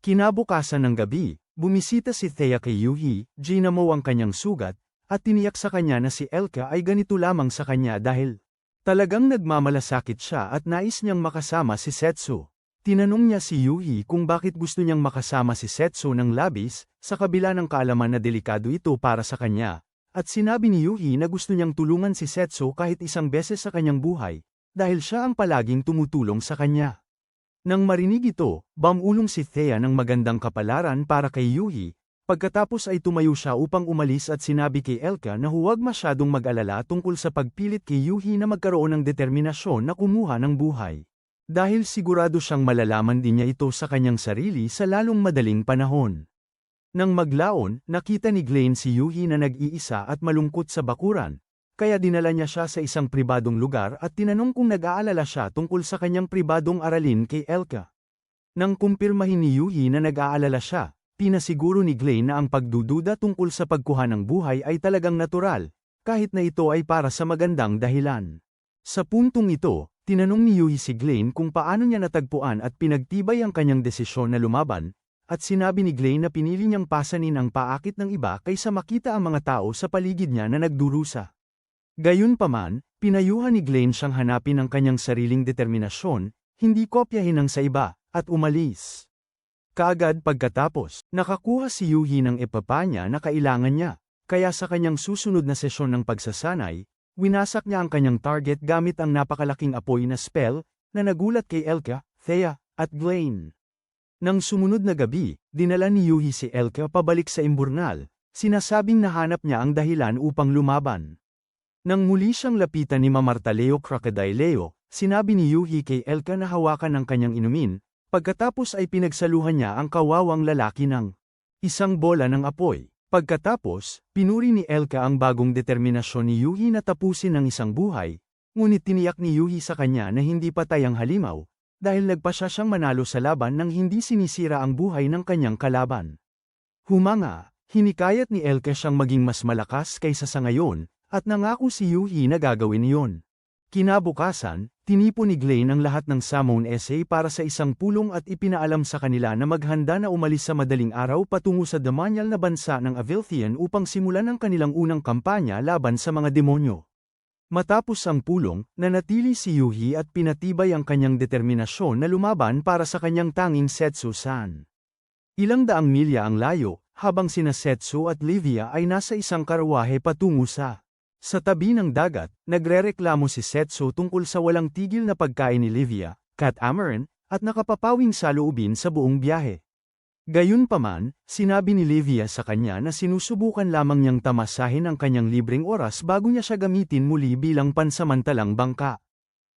Kinabukasan ng gabi, bumisita si Thea kay Yuhi, ginamo ang kanyang sugat, at tiniyak sa kanya na si Elka ay ganito lamang sa kanya dahil talagang nagmamalasakit siya at nais niyang makasama si Setsu. Tinanong niya si Yuhi kung bakit gusto niyang makasama si Setsu ng labis, sa kabila ng kaalaman na delikado ito para sa kanya, at sinabi ni Yuhi na gusto niyang tulungan si Setsu kahit isang beses sa kanyang buhay, dahil siya ang palaging tumutulong sa kanya. Nang marinig ito, bumulong si Thea ng magandang kapalaran para kay Yuhi. Pagkatapos ay tumayo siya upang umalis at sinabi kay Elka na huwag masyadong mag-alala tungkol sa pagpilit kay Yuhi na magkaroon ng determinasyon na kumuha ng buhay. Dahil sigurado siyang malalaman din niya ito sa kanyang sarili sa lalong madaling panahon. Nang maglaon, nakita ni Glean si Yuhi na nag-iisa at malungkot sa bakuran, kaya dinala niya siya sa isang pribadong lugar at tinanong kung nag-aalala siya tungkol sa kanyang pribadong aralin kay Elka. Nang kumpirmahin ni Yuhi na nag-aalala siya, pinasiguro ni Glean na ang pagdududa tungkol sa pagkuha ng buhay ay talagang natural, kahit na ito ay para sa magandang dahilan. Sa puntong ito, tinanong ni Yuhi si Glean kung paano niya natagpuan at pinagtibay ang kanyang desisyon na lumaban, at sinabi ni Glean na pinili niyang pasanin ang paakit ng iba kaysa makita ang mga tao sa paligid niya na nagdurusa. Gayunpaman, pinayuhan ni Glean siyang hanapin ang kanyang sariling determinasyon, hindi kopyahin ang sa iba, at umalis. Kaagad pagkatapos, nakakuha si Yuhi ng epapanya na kailangan niya, kaya sa kanyang susunod na sesyon ng pagsasanay, winasak niya ang kanyang target gamit ang napakalaking apoy na spell, na nagulat kay Elka, Thea, at Glean. Nang sumunod na gabi, dinala ni Yuhi si Elka pabalik sa imburnal, sinasabing nahanap niya ang dahilan upang lumaban. Nang muli siyang lapitan ni Mamartaleo Crocodileo, sinabi ni Yuhi kay Elka na hawakan ang kanyang inumin, pagkatapos ay pinagsaluhan niya ang kawawang lalaki ng isang bola ng apoy. Pagkatapos, pinuri ni Elka ang bagong determinasyon ni Yuhi na tapusin ang isang buhay, ngunit tiniyak ni Yuhi sa kanya na hindi patay ang halimaw, dahil nagpasya siyang manalo sa laban nang hindi sinisira ang buhay ng kanyang kalaban. Humanga, Hinikayat ni Elke siyang maging mas malakas kaysa sa ngayon, at nangako si Yuhi na gagawin iyon. Kinabukasan, tinipon ni Glenn ang lahat ng Samon essay para sa isang pulong at ipinaalam sa kanila na maghanda na umalis sa madaling araw patungo sa demonyal na bansa ng Avilthian upang simulan ang kanilang unang kampanya laban sa mga demonyo. Matapos ang pulong, nanatili si Yuhi at pinatibay ang kanyang determinasyon na lumaban para sa kanyang tanging Setsu-san. Ilang daang milya ang layo, habang sina Setsu at Livia ay nasa isang karwahe patungo sa tabi ng dagat, nagrereklamo si Setsu tungkol sa walang tigil na pagkain ni Livia, Cat Amaran, at nakapapawing saloobin sa buong biyahe. Gayunpaman, sinabi ni Livia sa kanya na sinusubukan lamang niyang tamasahin ang kanyang libreng oras bago niya siya gamitin muli bilang pansamantalang bangka.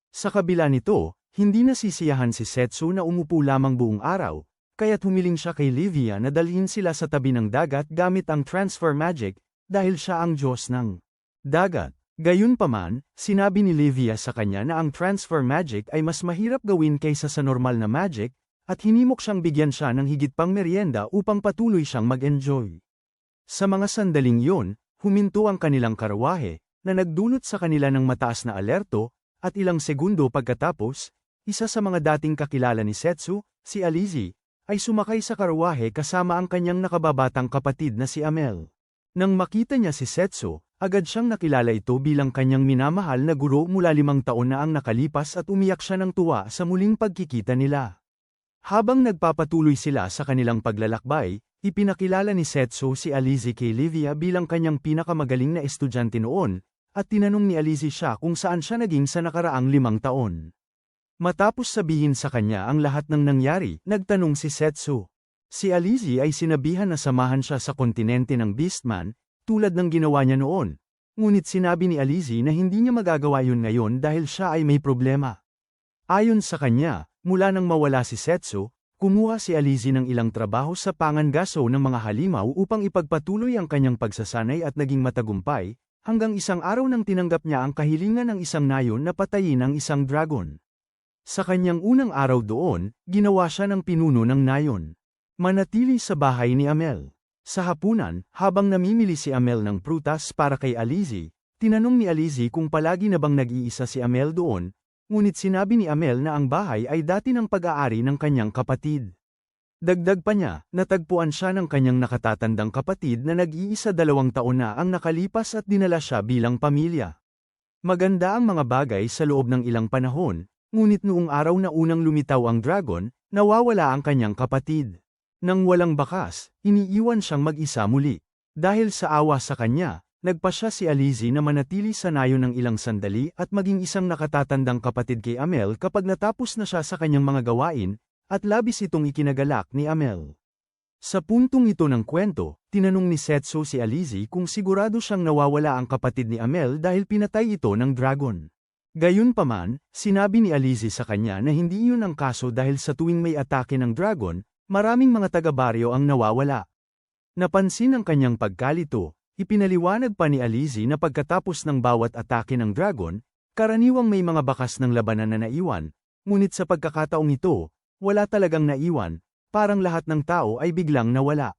Sa kabila nito, hindi nasisiyahan si Setsu na umupo lamang buong araw, kaya't humiling siya kay Livia na dalhin sila sa tabi ng dagat gamit ang transfer magic, dahil siya ang Diyos ng dagat. Gayunpaman, sinabi ni Livia sa kanya na ang transfer magic ay mas mahirap gawin kaysa sa normal na magic, at hinimok siyang bigyan siya ng higit pang merienda upang patuloy siyang mag-enjoy. Sa mga sandaling yun, huminto ang kanilang karwahe, na nagdulot sa kanila ng mataas na alerto, at ilang segundo pagkatapos, isa sa mga dating kakilala ni Setsu, si Alizi, ay sumakay sa karwahe kasama ang kanyang nakababatang kapatid na si Amel. Nang makita niya si Setsu, agad siyang nakilala ito bilang kanyang minamahal na guro mula 5 taon na ang nakalipas at umiyak siya ng tuwa sa muling pagkikita nila. Habang nagpapatuloy sila sa kanilang paglalakbay, ipinakilala ni Setsu si Alizi kay Livia bilang kanyang pinakamagaling na estudyante noon, at tinanong ni Alizi siya kung saan siya naging sa nakaraang 5 taon. Matapos sabihin sa kanya ang lahat ng nangyari, nagtanong si Setsu. Si Alizi ay sinabihan na samahan siya sa kontinente ng Beastman, tulad ng ginawa niya noon. Ngunit sinabi ni Alizi na hindi niya magagawa yun ngayon dahil siya ay may problema. Ayon sa kanya, mula nang mawala si Setsu, kumuha si Alizi ng ilang trabaho sa pangangaso ng mga halimaw upang ipagpatuloy ang kanyang pagsasanay at naging matagumpay, hanggang isang araw nang tinanggap niya ang kahilingan ng isang nayon na patayin ang isang dragon. Sa kanyang unang araw doon, ginawa siya ng pinuno ng nayon. Manatili sa bahay ni Amel. Sa hapunan, habang namimili si Amel ng prutas para kay Alizi, tinanong ni Alizi kung palagi na bang nag-iisa si Amel doon, ngunit sinabi ni Amel na ang bahay ay dati ng pag-aari ng kanyang kapatid. Dagdag pa niya, natagpuan siya ng kanyang nakatatandang kapatid na nag-iisa 2 taon na ang nakalipas at dinala siya bilang pamilya. Maganda ang mga bagay sa loob ng ilang panahon, ngunit noong araw na unang lumitaw ang dragon, nawawala ang kanyang kapatid. Nang walang bakas, iniiwan siyang mag-isa muli. Dahil sa awa sa kanya, nagpasya si Alizi na manatili sa nayon ng ilang sandali at maging isang nakatatandang kapatid kay Amel kapag natapos na siya sa kanyang mga gawain, at labis itong ikinagalak ni Amel. Sa puntong ito ng kwento, tinanong ni Setsu si Alizi kung sigurado siyang nawawala ang kapatid ni Amel dahil pinatay ito ng dragon. Gayunpaman, sinabi ni Alizi sa kanya na hindi iyon ang kaso dahil sa tuwing may atake ng dragon, maraming mga taga-baryo ang nawawala. Napansin ang kanyang pagkalito, ipinaliwanag pa ni Alizi na pagkatapos ng bawat atake ng dragon, karaniwang may mga bakas ng labanan na naiwan, ngunit sa pagkakataong ito, wala talagang naiwan, parang lahat ng tao ay biglang nawala.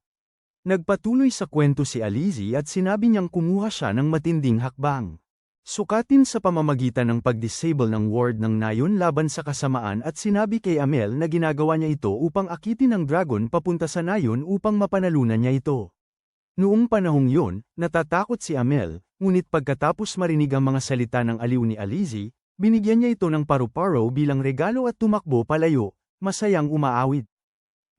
Nagpatuloy sa kwento si Alizi at sinabi niyang kumuha siya ng matinding hakbang. Sukatin sa pamamagitan ng pag-disable ng ward ng nayon laban sa kasamaan at sinabi kay Amel na ginagawa niya ito upang akitin ng dragon papunta sa nayon upang mapanalunan niya ito. Noong panahong yun, natatakot si Amel, ngunit pagkatapos marinig ang mga salita ng aliw ni Alizi, binigyan niya ito ng paru-paro bilang regalo at tumakbo palayo, masayang umaawit.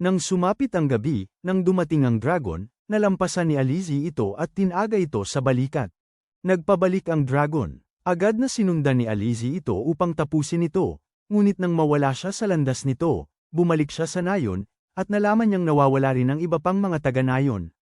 Nang sumapit ang gabi, nang dumating ang dragon, nalampasan ni Alizi ito at tinaga ito sa balikat. Nagpabalik ang dragon. Agad na sinundan ni Alizi ito upang tapusin ito, ngunit nang mawala siya sa landas nito, bumalik siya sa nayon, at nalaman niyang nawawala rin ang iba pang mga taga-nayon.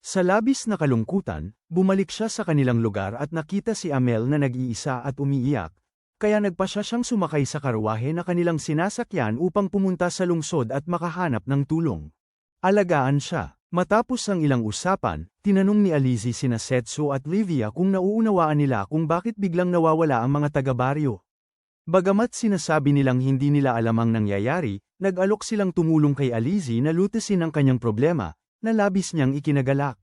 Sa labis na kalungkutan, bumalik siya sa kanilang lugar at nakita si Amel na nag-iisa at umiiyak, kaya nagpasya siyang sumakay sa karwahe na kanilang sinasakyan upang pumunta sa lungsod at makahanap ng tulong. Alagaan siya. Matapos ang ilang usapan, tinanong ni Alizi sina Setsu at Livia kung nauunawaan nila kung bakit biglang nawawala ang mga taga-baryo. Bagamat sinasabi nilang hindi nila alam ang nangyayari, nag-alok silang tumulong kay Alizi na lutesin ang kanyang problema, na labis niyang ikinagalak.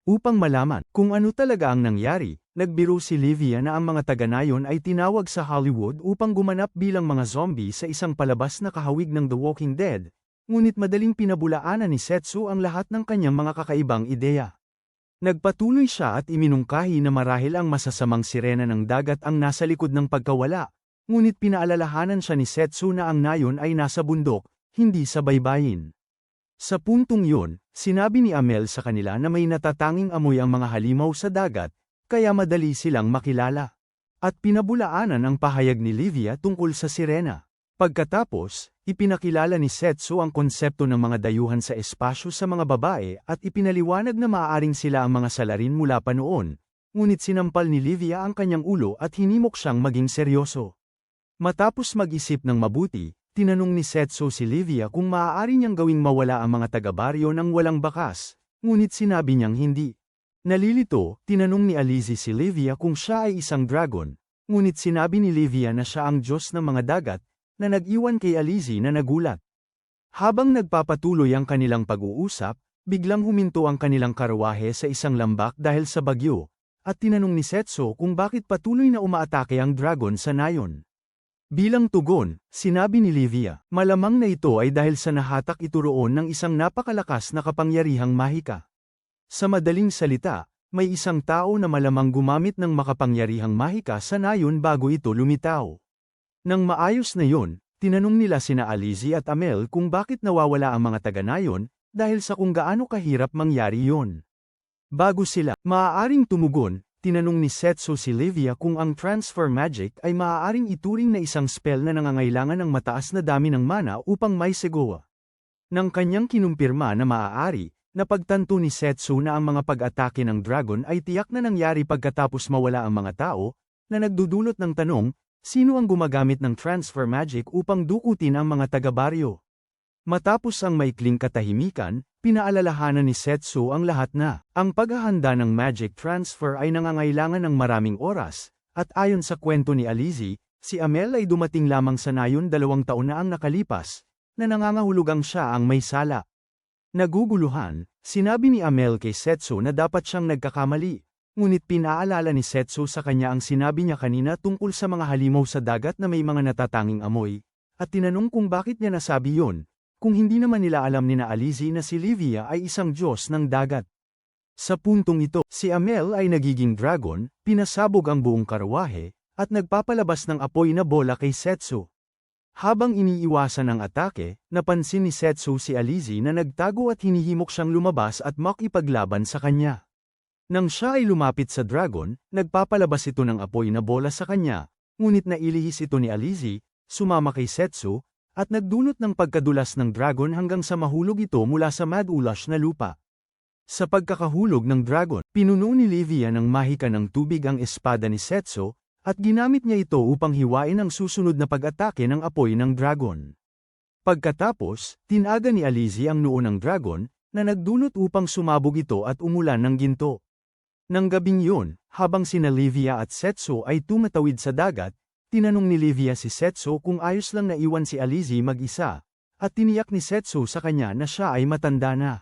Upang malaman kung ano talaga ang nangyari, nagbiro si Livia na ang mga taga-Nayon ay tinawag sa Hollywood upang gumanap bilang mga zombie sa isang palabas na kahawig ng The Walking Dead, ngunit madaling pinabulaanan ni Setsu ang lahat ng kanyang mga kakaibang ideya. Nagpatuloy siya at iminungkahi na marahil ang masasamang sirena ng dagat ang nasa likod ng pagkawala, ngunit pinaalalahanan siya ni Setsu na ang Nayon ay nasa bundok, hindi sa baybayin. Sa puntong yun, sinabi ni Amel sa kanila na may natatanging amoy ang mga halimaw sa dagat, kaya madali silang makilala. At pinabulaanan ang pahayag ni Livia tungkol sa sirena. Pagkatapos, ipinakilala ni Setsu ang konsepto ng mga dayuhan sa espasyo sa mga babae at ipinaliwanag na maaaring sila ang mga salarin mula pa noon, ngunit sinampal ni Livia ang kanyang ulo at hinimok siyang maging seryoso. Matapos mag-isip ng mabuti, tinanong ni Setsu si Livia kung maaari niyang gawing mawala ang mga taga-baryo ng walang bakas, ngunit sinabi niyang hindi. Nalilito, tinanong ni Alizi si Livia kung siya ay isang dragon, ngunit sinabi ni Livia na siya ang Diyos ng mga dagat, na nag-iwan kay Alizi na nagulat. Habang nagpapatuloy ang kanilang pag-uusap, biglang huminto ang kanilang karwahe sa isang lambak dahil sa bagyo, at tinanong ni Setsu kung bakit patuloy na umaatake ang dragon sa Nayon. Bilang tugon, sinabi ni Livia, malamang na ito ay dahil sa nahatak ito roon ng isang napakalakas na kapangyarihang mahika. Sa madaling salita, may isang tao na malamang gumamit ng makapangyarihang mahika sa Nayon bago ito lumitaw. Nang maayos na yun, tinanong nila sina Alizi at Amel kung bakit nawawala ang mga taga-Nayon, dahil sa kung gaano kahirap mangyari yon. Bago sila maaaring tumugon, tinanong ni Setsu si Livia kung ang transfer magic ay maaaring ituring na isang spell na nangangailangan ng mataas na dami ng mana upang may segowa. Nang kanyang kinumpirma na maaari, napagtanto ni Setsu na ang mga pag-atake ng dragon ay tiyak na nangyari pagkatapos mawala ang mga tao, na nagdudulot ng tanong, sino ang gumagamit ng transfer magic upang dukutin ang mga taga-baryo? Matapos ang maikling katahimikan, pinaalalahanan ni Setsu ang lahat na, ang paghahanda ng magic transfer ay nangangailangan ng maraming oras, at ayon sa kwento ni Alizi, si Amel ay dumating lamang sa Nayon 2 taon na ang nakalipas, na nangangahulugang siya ang may sala. Naguguluhan, sinabi ni Amel kay Setsu na dapat siyang nagkakamali, ngunit pinaalala ni Setsu sa kanya ang sinabi niya kanina tungkol sa mga halimaw sa dagat na may mga natatanging amoy, at tinanong kung bakit niya nasabi yon. Kung hindi naman nila alam ni Alizi na si Livia ay isang Diyos ng dagat. Sa puntong ito, si Amel ay nagiging dragon, pinasabog ang buong karwahe, at nagpapalabas ng apoy na bola kay Setsu. Habang iniiwasan ang atake, napansin ni Setsu si Alizi na nagtago at hinihimok siyang lumabas at makipaglaban sa kanya. Nang siya ay lumapit sa dragon, nagpapalabas ito ng apoy na bola sa kanya, ngunit nailihis ito ni Alizi, sumama kay Setsu, at nagdulot ng pagkadulas ng dragon hanggang sa mahulog ito mula sa mad-ulash na lupa. Sa pagkakahulog ng dragon, pinuno ni Livia ng mahika ng tubig ang espada ni Setsu, at ginamit niya ito upang hiwain ang susunod na pag-atake ng apoy ng dragon. Pagkatapos, tinaga ni Alizi ang noo ng dragon, na nagdulot upang sumabog ito at umulan ng ginto. Nang gabing yun, habang sina Livia at Setsu ay tumatawid sa dagat, tinanong ni Livia si Setsu kung ayos lang na iwan si Alizi mag-isa, at tiniyak ni Setsu sa kanya na siya ay matanda na.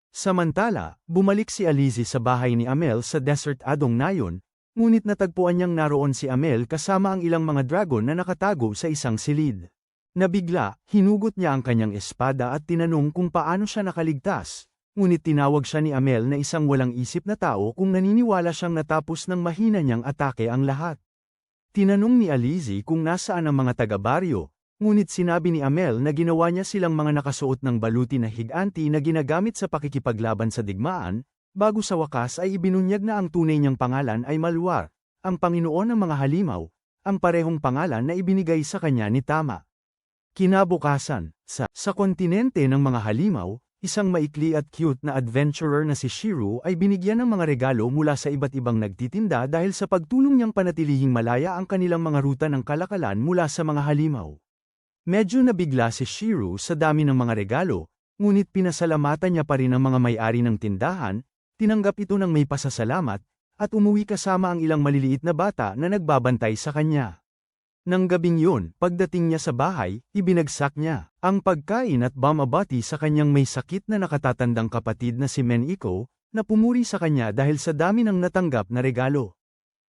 Samantala, bumalik si Alizi sa bahay ni Amel sa Desert Adong Nayon, ngunit natagpuan niyang naroon si Amel kasama ang ilang mga dragon na nakatago sa isang silid. Nabigla, hinugot niya ang kanyang espada at tinanong kung paano siya nakaligtas, ngunit tinawag siya ni Amel na isang walang isip na tao kung naniniwala siyang natapos ng mahina niyang atake ang lahat. Tinanong ni Alizi kung nasaan ang mga taga-baryo, ngunit sinabi ni Amel na ginawa niya silang mga nakasuot ng baluti na higanti na ginagamit sa pakikipaglaban sa digmaan, bago sa wakas ay ibinunyag na ang tunay niyang pangalan ay Malwar, ang Panginoon ng mga halimaw, ang parehong pangalan na ibinigay sa kanya ni Tama. Kinabukasan, sa kontinente ng mga halimaw, isang maikli at cute na adventurer na si Shiro ay binigyan ng mga regalo mula sa iba't ibang nagtitinda dahil sa pagtulong niyang panatilihing malaya ang kanilang mga ruta ng kalakalan mula sa mga halimaw. Medyo nabigla si Shiro sa dami ng mga regalo, ngunit pinasalamatan niya pa rin ang mga may-ari ng tindahan, tinanggap ito ng may pasasalamat, at umuwi kasama ang ilang maliliit na bata na nagbabantay sa kanya. Nang gabing yun, pagdating niya sa bahay, ibinagsak niya ang pagkain at bumabati sa kanyang may sakit na nakatatandang kapatid na si Meniko, na pumuri sa kanya dahil sa dami ng natanggap na regalo.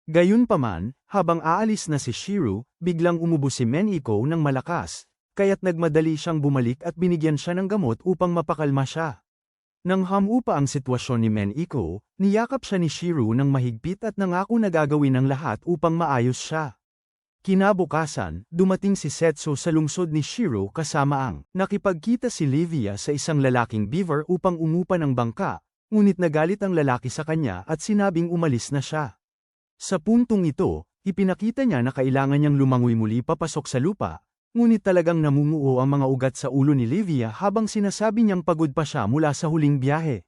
Gayunpaman, habang aalis na si Shiro, biglang umubo si Meniko ng malakas, kaya't nagmadali siyang bumalik at binigyan siya ng gamot upang mapakalma siya. Nang hamupa ang sitwasyon ni Meniko, niyakap siya ni Shiro ng mahigpit at nangako na gagawin ang lahat upang maayos siya. Kinabukasan, dumating si Setsu sa lungsod ni Shiro kasama ang nakipagkita si Livia sa isang lalaking beaver upang umupa ng bangka, ngunit nagalit ang lalaki sa kanya at sinabing umalis na siya. Sa puntong ito, ipinakita niya na kailangan niyang lumangoy muli papasok sa lupa, ngunit talagang namumuo ang mga ugat sa ulo ni Livia habang sinasabi niyang pagod pa siya mula sa huling biyahe.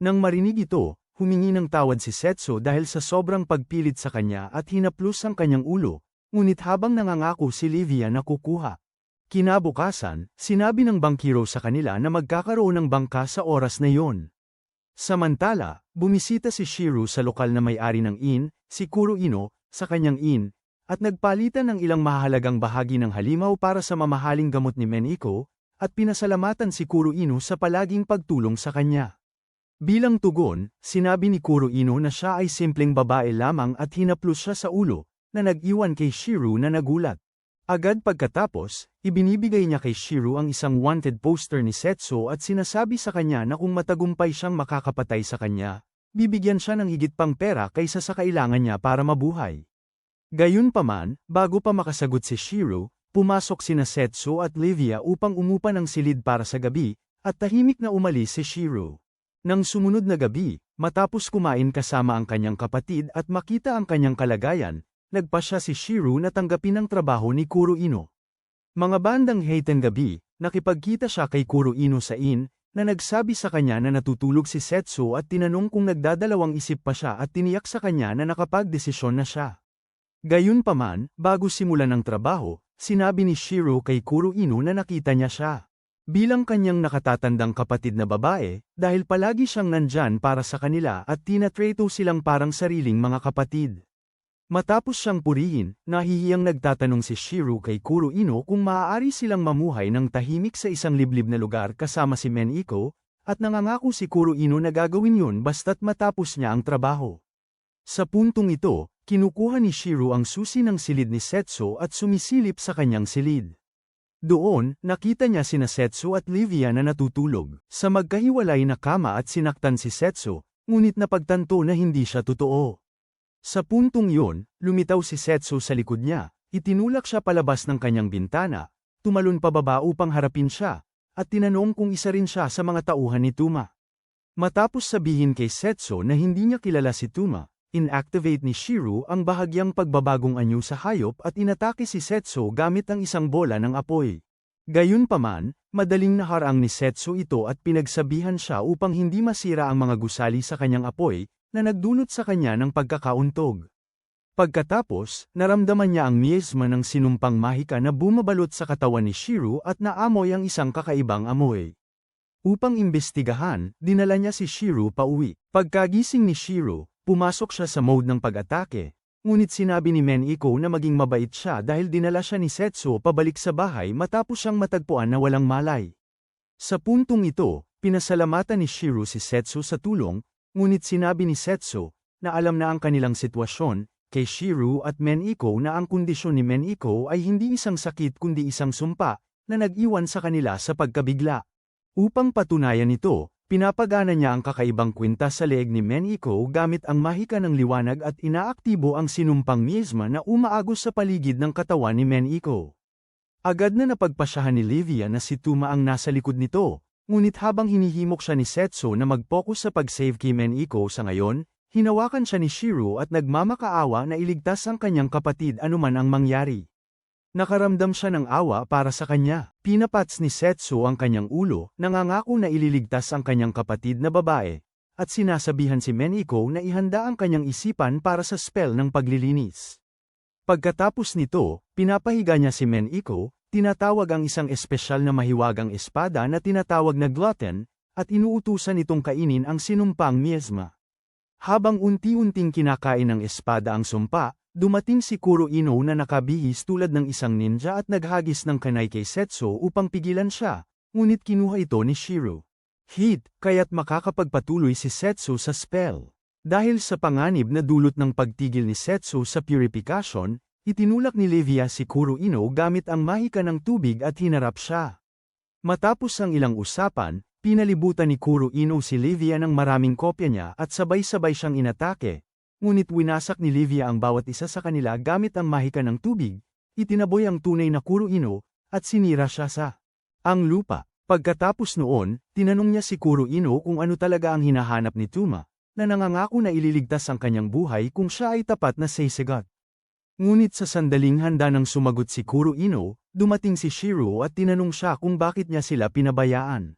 Nang marinig ito, humingi ng tawad si Setsu dahil sa sobrang pagpilit sa kanya at hinaplos ang kanyang ulo, ngunit habang nangangako si Livia na kukuha. Kinabukasan, sinabi ng bangkiro sa kanila na magkakaroon ng bangka sa oras na iyon. Samantala, bumisita si Shiro sa lokal na may-ari ng inn, si Kuroino, sa kanyang inn, at nagpalitan ng ilang mahalagang bahagi ng halimaw para sa mamahaling gamot ni Meniko, at pinasalamatan si Kuroino sa palaging pagtulong sa kanya. Bilang tugon, sinabi ni Kuroino na siya ay simpleng babae lamang at hinaplos siya sa ulo, na nag-iwan kay Shiro na nagulat. Agad pagkatapos, ibinibigay niya kay Shiro ang isang wanted poster ni Setsu at sinasabi sa kanya na kung matagumpay siyang makakapatay sa kanya, bibigyan siya ng higit pang pera kaysa sa kailangan niya para mabuhay. Gayunpaman, bago pa makasagot si Shiro, pumasok sina Setsu at Livia upang umupa ng silid para sa gabi, at tahimik na umalis si Shiro. Nang sumunod na gabi, matapos kumain kasama ang kanyang kapatid at makita ang kanyang kalagayan, nagpasya si Shiro na tanggapin ang trabaho ni Kuroino. Mga bandang hating gabi, nakipagkita siya kay Kuroino sa inn, na nagsabi sa kanya na natutulog si Setsu at tinanong kung nagdadalawang isip pa siya at tiniyak sa kanya na nakapagdesisyon na siya. Gayunpaman, bago simulan ang trabaho, sinabi ni Shiro kay Kuroino na nakita niya siya bilang kanyang nakatatandang kapatid na babae, dahil palagi siyang nandyan para sa kanila at tinatreto silang parang sariling mga kapatid. Matapos siyang purihin, nahihiyang nagtatanong si Shiro kay Kuroino kung maaari silang mamuhay ng tahimik sa isang liblib na lugar kasama si Meniko, at nangangako si Kuroino na gagawin yun basta't matapos niya ang trabaho. Sa puntong ito, kinukuha ni Shiro ang susi ng silid ni Setsu at sumisilip sa kanyang silid. Doon, nakita niya sina Setsu at Livia na natutulog sa magkahiwalay na kama at sinaktan si Setsu, ngunit napagtanto na hindi siya totoo. Sa puntong yun, lumitaw si Setsu sa likod niya, itinulak siya palabas ng kanyang bintana, tumalon pababa upang harapin siya, at tinanong kung isa rin siya sa mga tauhan ni Tuma. Matapos sabihin kay Setsu na hindi niya kilala si Tuma, inactivate ni Shiro ang bahagyang pagbabagong anyo sa hayop at inatake si Setsu gamit ang isang bola ng apoy. Gayunpaman, madaling naharang ni Setsu ito at pinagsabihan siya upang hindi masira ang mga gusali sa kanyang apoy, na nagdulot sa kanya ng pagkakauntog. Pagkatapos, naramdaman niya ang miasma ng sinumpang mahika na bumabalot sa katawan ni Shiro at naamoy ang isang kakaibang amoy. Upang imbestigahan, dinala niya si Shiro pauwi. Pagkagising ni Shiro, pumasok siya sa mode ng pag-atake, ngunit sinabi ni Meniko na maging mabait siya dahil dinala siya ni Setsu pabalik sa bahay matapos siyang matagpuan na walang malay. Sa puntong ito, pinasalamatan ni Shiro si Setsu sa tulong, ngunit sinabi ni Setsu, na alam na ang kanilang sitwasyon, kay Shiro at Meniko na ang kondisyon ni Meniko ay hindi isang sakit kundi isang sumpa, na nag-iwan sa kanila sa pagkabigla. Upang patunayan ito, pinapagana niya ang kakaibang kwintas sa leeg ni Meniko gamit ang mahika ng liwanag at inaaktibo ang sinumpang miasma na umaagos sa paligid ng katawan ni Meniko. Agad na napagpasyahan ni Livia na si Tuma ang nasa likod nito. Ngunit habang hinihimok siya ni Setsu na mag-focus sa pag-save kay Meniko sa ngayon, hinawakan siya ni Shiro at nagmamakaawa na iligtas ang kanyang kapatid anuman ang mangyari. Nakaramdam siya ng awa para sa kanya. Pinapats ni Setsu ang kanyang ulo, nangangako na ililigtas ang kanyang kapatid na babae, at sinasabihan si Meniko na ihanda ang kanyang isipan para sa spell ng paglilinis. Pagkatapos nito, pinapahiga niya si Meniko, tinatawag ang isang espesyal na mahiwagang espada na tinatawag na glutton, at inuutusan itong kainin ang sinumpang miasma. Habang unti-unting kinakain ng espada ang sumpa, dumating si Kuroino na nakabihis tulad ng isang ninja at naghagis ng kanay kay Setsu upang pigilan siya, ngunit kinuha ito ni Shiro. heat, kaya't makakapagpatuloy si Setsu sa spell. Dahil sa panganib na dulot ng pagtigil ni Setsu sa purification, itinulak ni Livia si Kuroino gamit ang mahika ng tubig at hinarap siya. Matapos ang ilang usapan, pinalibutan ni Kuroino si Livia ng maraming kopya niya at sabay-sabay siyang inatake, ngunit winasak ni Livia ang bawat isa sa kanila gamit ang mahika ng tubig, itinaboy ang tunay na Kuroino, at sinira siya sa ang lupa. Pagkatapos noon, tinanong niya si Kuroino kung ano talaga ang hinahanap ni Tuma, na nangangako na ililigtas ang kanyang buhay kung siya ay tapat na seisegat. Ngunit sa sandaling handa nang sumagot si Kuroino, dumating si Shiro at tinanong siya kung bakit niya sila pinabayaan.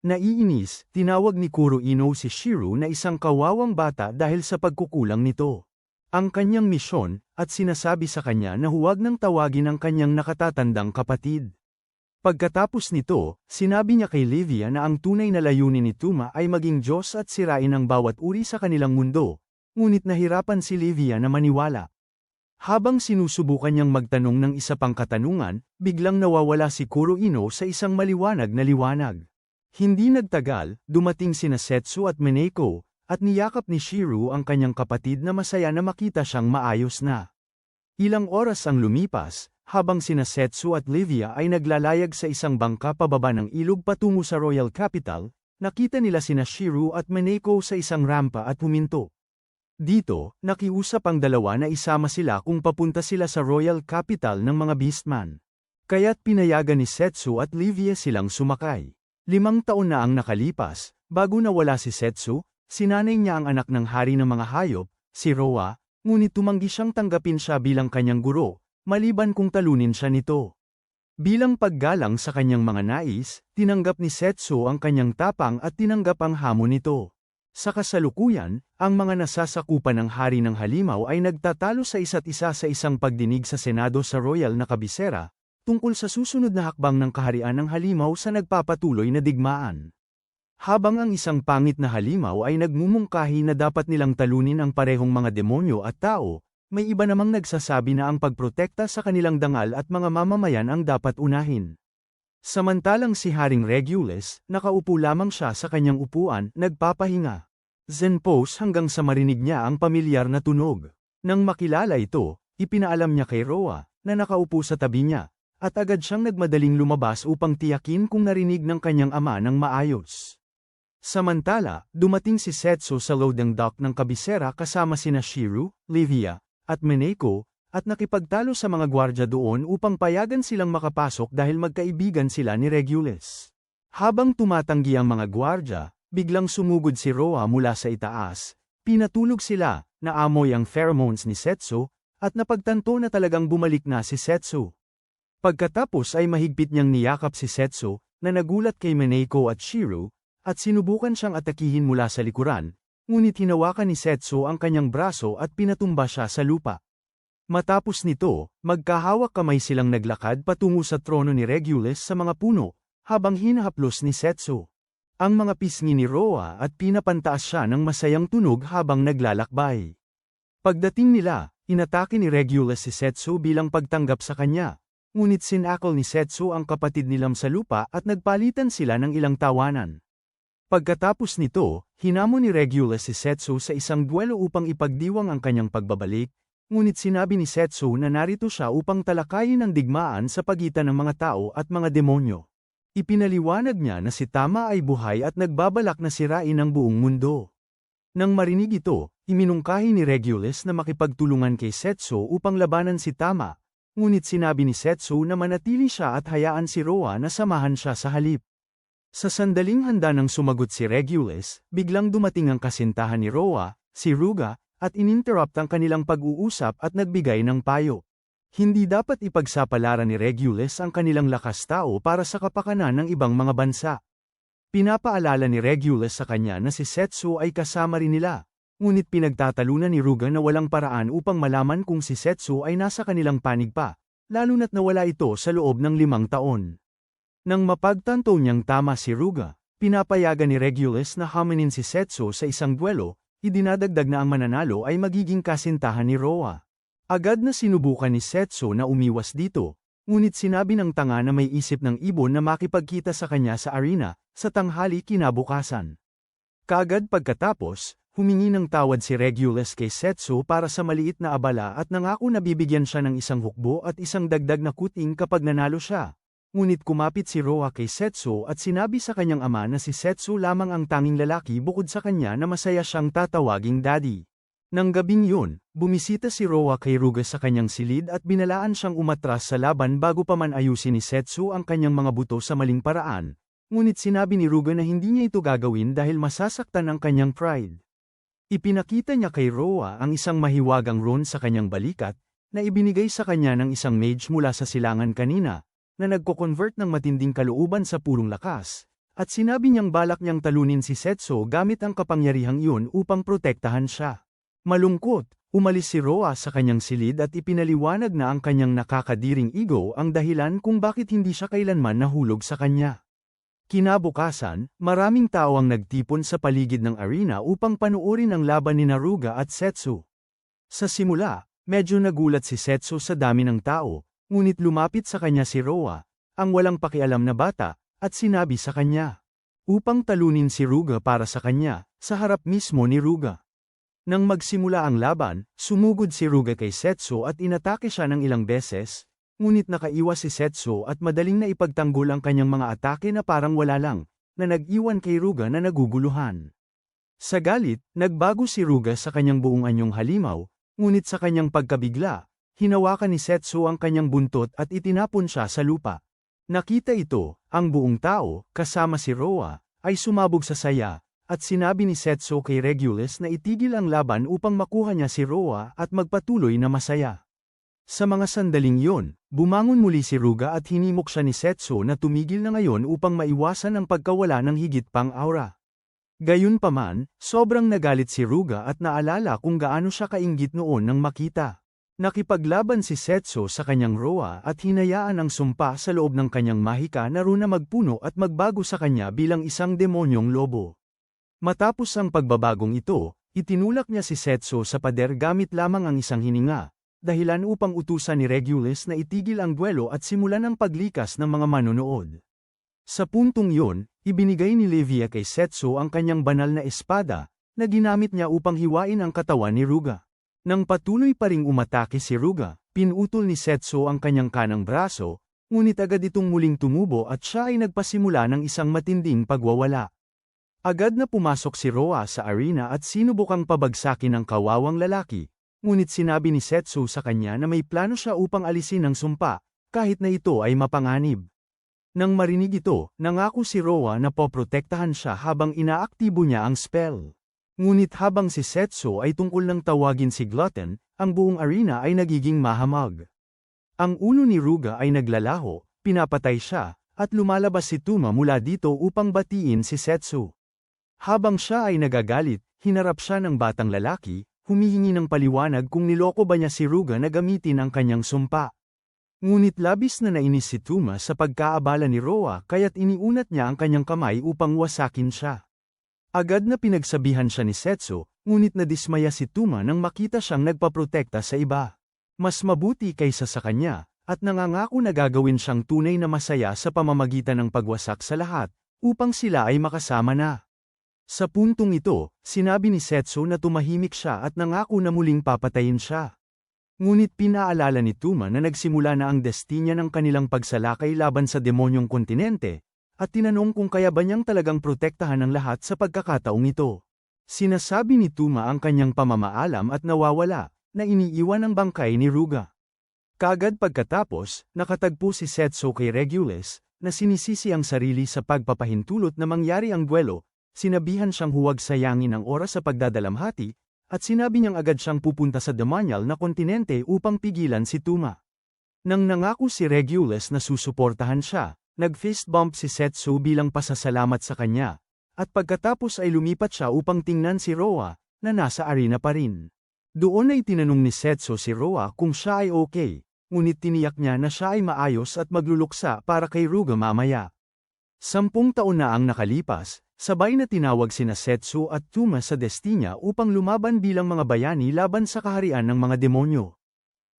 Naiinis, tinawag ni Kuroino si Shiro na isang kawawang bata dahil sa pagkukulang nito. Ang kanyang misyon, at sinasabi sa kanya na huwag nang tawagin ang kanyang nakatatandang kapatid. Pagkatapos nito, sinabi niya kay Livia na ang tunay na layunin ni Tuma ay maging Diyos at sirain ang bawat uri sa kanilang mundo, ngunit nahirapan si Livia na maniwala. Habang sinusubukan niyang magtanong ng isa pang katanungan, biglang nawawala si Kuroino sa isang maliwanag na liwanag. Hindi nagtagal, dumating sina Setsu at Minako, at niyakap ni Shiro ang kanyang kapatid na masaya na makita siyang maayos na. Ilang oras ang lumipas, habang sina Setsu at Livia ay naglalayag sa isang bangka pababa ng ilog patungo sa Royal Capital, nakita nila sina Shiro at Minako sa isang rampa at huminto. Dito, nakiusap ang dalawa na isama sila kung papunta sila sa Royal Capital ng mga Beastman. Kaya't pinayagan ni Setsu at Livia silang sumakay. 5 taon na ang nakalipas, bago nawala si Setsu, sinanay niya ang anak ng hari ng mga hayop, si Roa, ngunit tumanggi siyang tanggapin siya bilang kanyang guro, maliban kung talunin siya nito. Bilang paggalang sa kanyang mga nais, tinanggap ni Setsu ang kanyang tapang at tinanggap ang hamon nito. Sa kasalukuyan, ang mga nasasakupan ng hari ng halimaw ay nagtatalo sa isa't isa sa isang pagdinig sa Senado sa Royal na kabisera, tungkol sa susunod na hakbang ng kaharian ng halimaw sa nagpapatuloy na digmaan. Habang ang isang pangit na halimaw ay nagmumungkahi na dapat nilang talunin ang parehong mga demonyo at tao, may iba namang nagsasabi na ang pagprotekta sa kanilang dangal at mga mamamayan ang dapat unahin. Samantalang si Haring Regulus, nakaupo lamang siya sa kanyang upuan, nagpapahinga. Zen pose hanggang sa marinig niya ang pamilyar na tunog. Nang makilala ito, ipinaalam niya kay Roa, na nakaupo sa tabi niya, at agad siyang nagmadaling lumabas upang tiyakin kung narinig ng kanyang ama ng maayos. Samantala, dumating si Setsu sa loading dock ng kabisera kasama sina Shiro, Livia, at Minako, at nakipagtalo sa mga gwardya doon upang payagan silang makapasok dahil magkaibigan sila ni Regulus. Habang tumatanggi ang mga gwardya, biglang sumugod si Roa mula sa itaas, pinatulog sila, naamoy ang pheromones ni Setsu, at napagtanto na talagang bumalik na si Setsu. Pagkatapos ay mahigpit niyang niyakap si Setsu, na nagulat kay Minako at Shiro, at sinubukan siyang atakihin mula sa likuran, ngunit hinawakan ni Setsu ang kanyang braso at pinatumba siya sa lupa. Matapos nito, magkahawak kamay silang naglakad patungo sa trono ni Regulus sa mga puno, habang hinahaplos ni Setsu ang mga pisngi ni Roa at pinapantaas siya ng masayang tunog habang naglalakbay. Pagdating nila, inatake ni Regulus si Setsu bilang pagtanggap sa kanya, ngunit sinakol ni Setsu ang kapatid nilam sa lupa at nagpalitan sila ng ilang tawanan. Pagkatapos nito, hinamon ni Regulus si Setsu sa isang duelo upang ipagdiwang ang kanyang pagbabalik, ngunit sinabi ni Setsu na narito siya upang talakayin ang digmaan sa pagitan ng mga tao at mga demonyo. Ipinaliwanag niya na si Tama ay buhay at nagbabalak na sirain ang buong mundo. Nang marinig ito, iminungkahi ni Regulus na makipagtulungan kay Setsu upang labanan si Tama, ngunit sinabi ni Setsu na manatili siya at hayaan si Roa na samahan siya sa halip. Sa sandaling handa nang sumagot si Regulus, biglang dumating ang kasintahan ni Roa, si Ruga, at ininterrupt ang kanilang pag-uusap at nagbigay ng payo. Hindi dapat ipagsapalaran ni Regulus ang kanilang lakas tao para sa kapakanan ng ibang mga bansa. Pinapaalala ni Regulus sa kanya na si Setsu ay kasama rin nila, ngunit pinagtatalunan ni Ruga na walang paraan upang malaman kung si Setsu ay nasa kanilang panig pa, lalo na't nawala ito sa loob ng 5 taon. Nang mapagtanto niyang tama si Ruga, pinapayagan ni Regulus na haminin si Setsu sa isang duelo, idinadagdag na ang mananalo ay magiging kasintahan ni Roa. Agad na sinubukan ni Setsu na umiwas dito, Ngunit sinabi ng tanga na may isip ng ibon na makipagkita sa kanya sa arena, sa tanghali kinabukasan. Kaagad pagkatapos, humingi ng tawad si Regulus kay Setsu para sa maliit na abala at nangako na bibigyan siya ng isang hukbo at isang dagdag na kuting kapag nanalo siya. Ngunit kumapit si Roa kay Setsu at sinabi sa kanyang ama na si Setsu lamang ang tanging lalaki bukod sa kanya na masaya siyang tatawaging daddy. Nang gabing yun, bumisita si Roa kay Ruga sa kanyang silid at binalaan siyang umatras sa laban bago pa man ayusin ni Setsu ang kanyang mga buto sa maling paraan. Ngunit sinabi ni Ruga na hindi niya ito gagawin dahil masasaktan ang kanyang pride. Ipinakita niya kay Roa ang isang mahiwagang rune sa kanyang balikat, na ibinigay sa kanya ng isang mage mula sa silangan kanina, na nagko-convert ng matinding kalooban sa purong lakas, at sinabi niyang balak niyang talunin si Setsu gamit ang kapangyarihang iyon upang protektahan siya. Malungkot, umalis si Roa sa kanyang silid at ipinaliwanag na ang kanyang nakakadiring ego ang dahilan kung bakit hindi siya kailanman nahulog sa kanya. Kinabukasan, maraming tao ang nagtipon sa paligid ng arena upang panuorin ang laban ni Ruga at Setsu. Sa simula, medyo nagulat si Setsu sa dami ng tao, ngunit lumapit sa kanya si Roa, ang walang pakialam na bata, at sinabi sa kanya, upang talunin si Ruga para sa kanya, sa harap mismo ni Ruga. Nang magsimula ang laban, sumugod si Ruga kay Setsu at inatake siya ng ilang beses, ngunit nakaiwas si Setsu at madaling na ipagtanggol ang kanyang mga atake na parang wala lang, na nag-iwan kay Ruga na naguguluhan. Sa galit, nagbago si Ruga sa kanyang buong anyong halimaw, ngunit sa kanyang pagkabigla, hinawakan ni Setsu ang kanyang buntot at itinapon siya sa lupa. Nakita ito, ang buong tao, kasama si Roa, ay sumabog sa saya, at sinabi ni Setsu kay Regulus na itigil ang laban upang makuha niya si Roa at magpatuloy na masaya. Sa mga sandaling yon, bumangon muli si Ruga at hinimok siya ni Setsu na tumigil na ngayon upang maiwasan ang pagkawala ng higit pang aura. Gayunpaman, sobrang nagalit si Ruga at naalala kung gaano siya kainggit noon nang makita. Nakipaglaban si Setsu sa kanyang Roa at hinayaan ang sumpa sa loob ng kanyang mahika na runa magpuno at magbago sa kanya bilang isang demonyong lobo. Matapos ang pagbabagong ito, itinulak niya si Setsu sa pader gamit lamang ang isang hininga, dahilan upang utusan ni Regulus na itigil ang duelo at simulan ang paglikas ng mga manonood. Sa puntong yun, ibinigay ni Livia kay Setsu ang kanyang banal na espada, na ginamit niya upang hiwain ang katawan ni Ruga. Nang patuloy pa ring umatake si Ruga, pinutol ni Setsu ang kanyang kanang braso, ngunit agad itong muling tumubo at siya ay nagpasimula ng isang matinding pagwawala. Agad na pumasok si Roa sa arena at sinubukang pabagsakin ang kawawang lalaki. Ngunit sinabi ni Setsu sa kanya na may plano siya upang alisin ang sumpa, kahit na ito ay mapanganib. Nang marinig ito, nangako si Roa na poprotektahan siya habang inaaktibo niya ang spell. Ngunit habang si Setsu ay tungkol ng tawagin si Glutton, ang buong arena ay nagiging mahamag. Ang ulo ni Ruga ay naglalaho, pinapatay siya, at lumalabas si Tuma mula dito upang batiin si Setsu. Habang siya ay nagagalit, hinarap siya ng batang lalaki, humihingi ng paliwanag kung niloko ba niya si Ruga na gamitin ang kanyang sumpa. Ngunit labis na nainis si Tuma sa pagkaabala ni Roa kaya't iniunat niya ang kanyang kamay upang wasakin siya. Agad na pinagsabihan siya ni Setsu, ngunit nadismaya si Tuma nang makita siyang nagpaprotekta sa iba. Mas mabuti kaysa sa kanya, at nangangako na gagawin siyang tunay na masaya sa pamamagitan ng pagwasak sa lahat, upang sila ay makasama na. Sa puntong ito, sinabi ni Setsu na tumahimik siya at nangako na muling papatayin siya. Ngunit pinaalala ni Tuma na nagsimula na ang destinya ng kanilang pagsalakay laban sa demonyong kontinente, at tinanong kung kaya ba niyang talagang protektahan ang lahat sa pagkakataong ito. Sinasabi ni Tuma ang kanyang pamamaalam at nawawala, na iniiwan ang bangkay ni Ruga. Kaagad pagkatapos, nakatagpo si Setsu kay Regulus, na sinisisi ang sarili sa pagpapahintulot na mangyari ang duelo. Sinabihan siyang huwag sayangin ang oras sa pagdadalamhati, at sinabi niyang agad siyang pupunta sa demonyal na kontinente upang pigilan si Tuma. Nang nangako si Regulus na susuportahan siya, nag-fist bump si Setsu bilang pasasalamat sa kanya, at pagkatapos ay lumipat siya upang tingnan si Roa, na nasa arena pa rin. Doon ay tinanong ni Setsu si Roa kung siya ay okay, ngunit tiniyak niya na siya ay maayos at magluluksa para kay Ruga mamaya. 10 taon na ang nakalipas. Sabay na tinawag sina Setsu at Tuma sa destinya upang lumaban bilang mga bayani laban sa kaharian ng mga demonyo.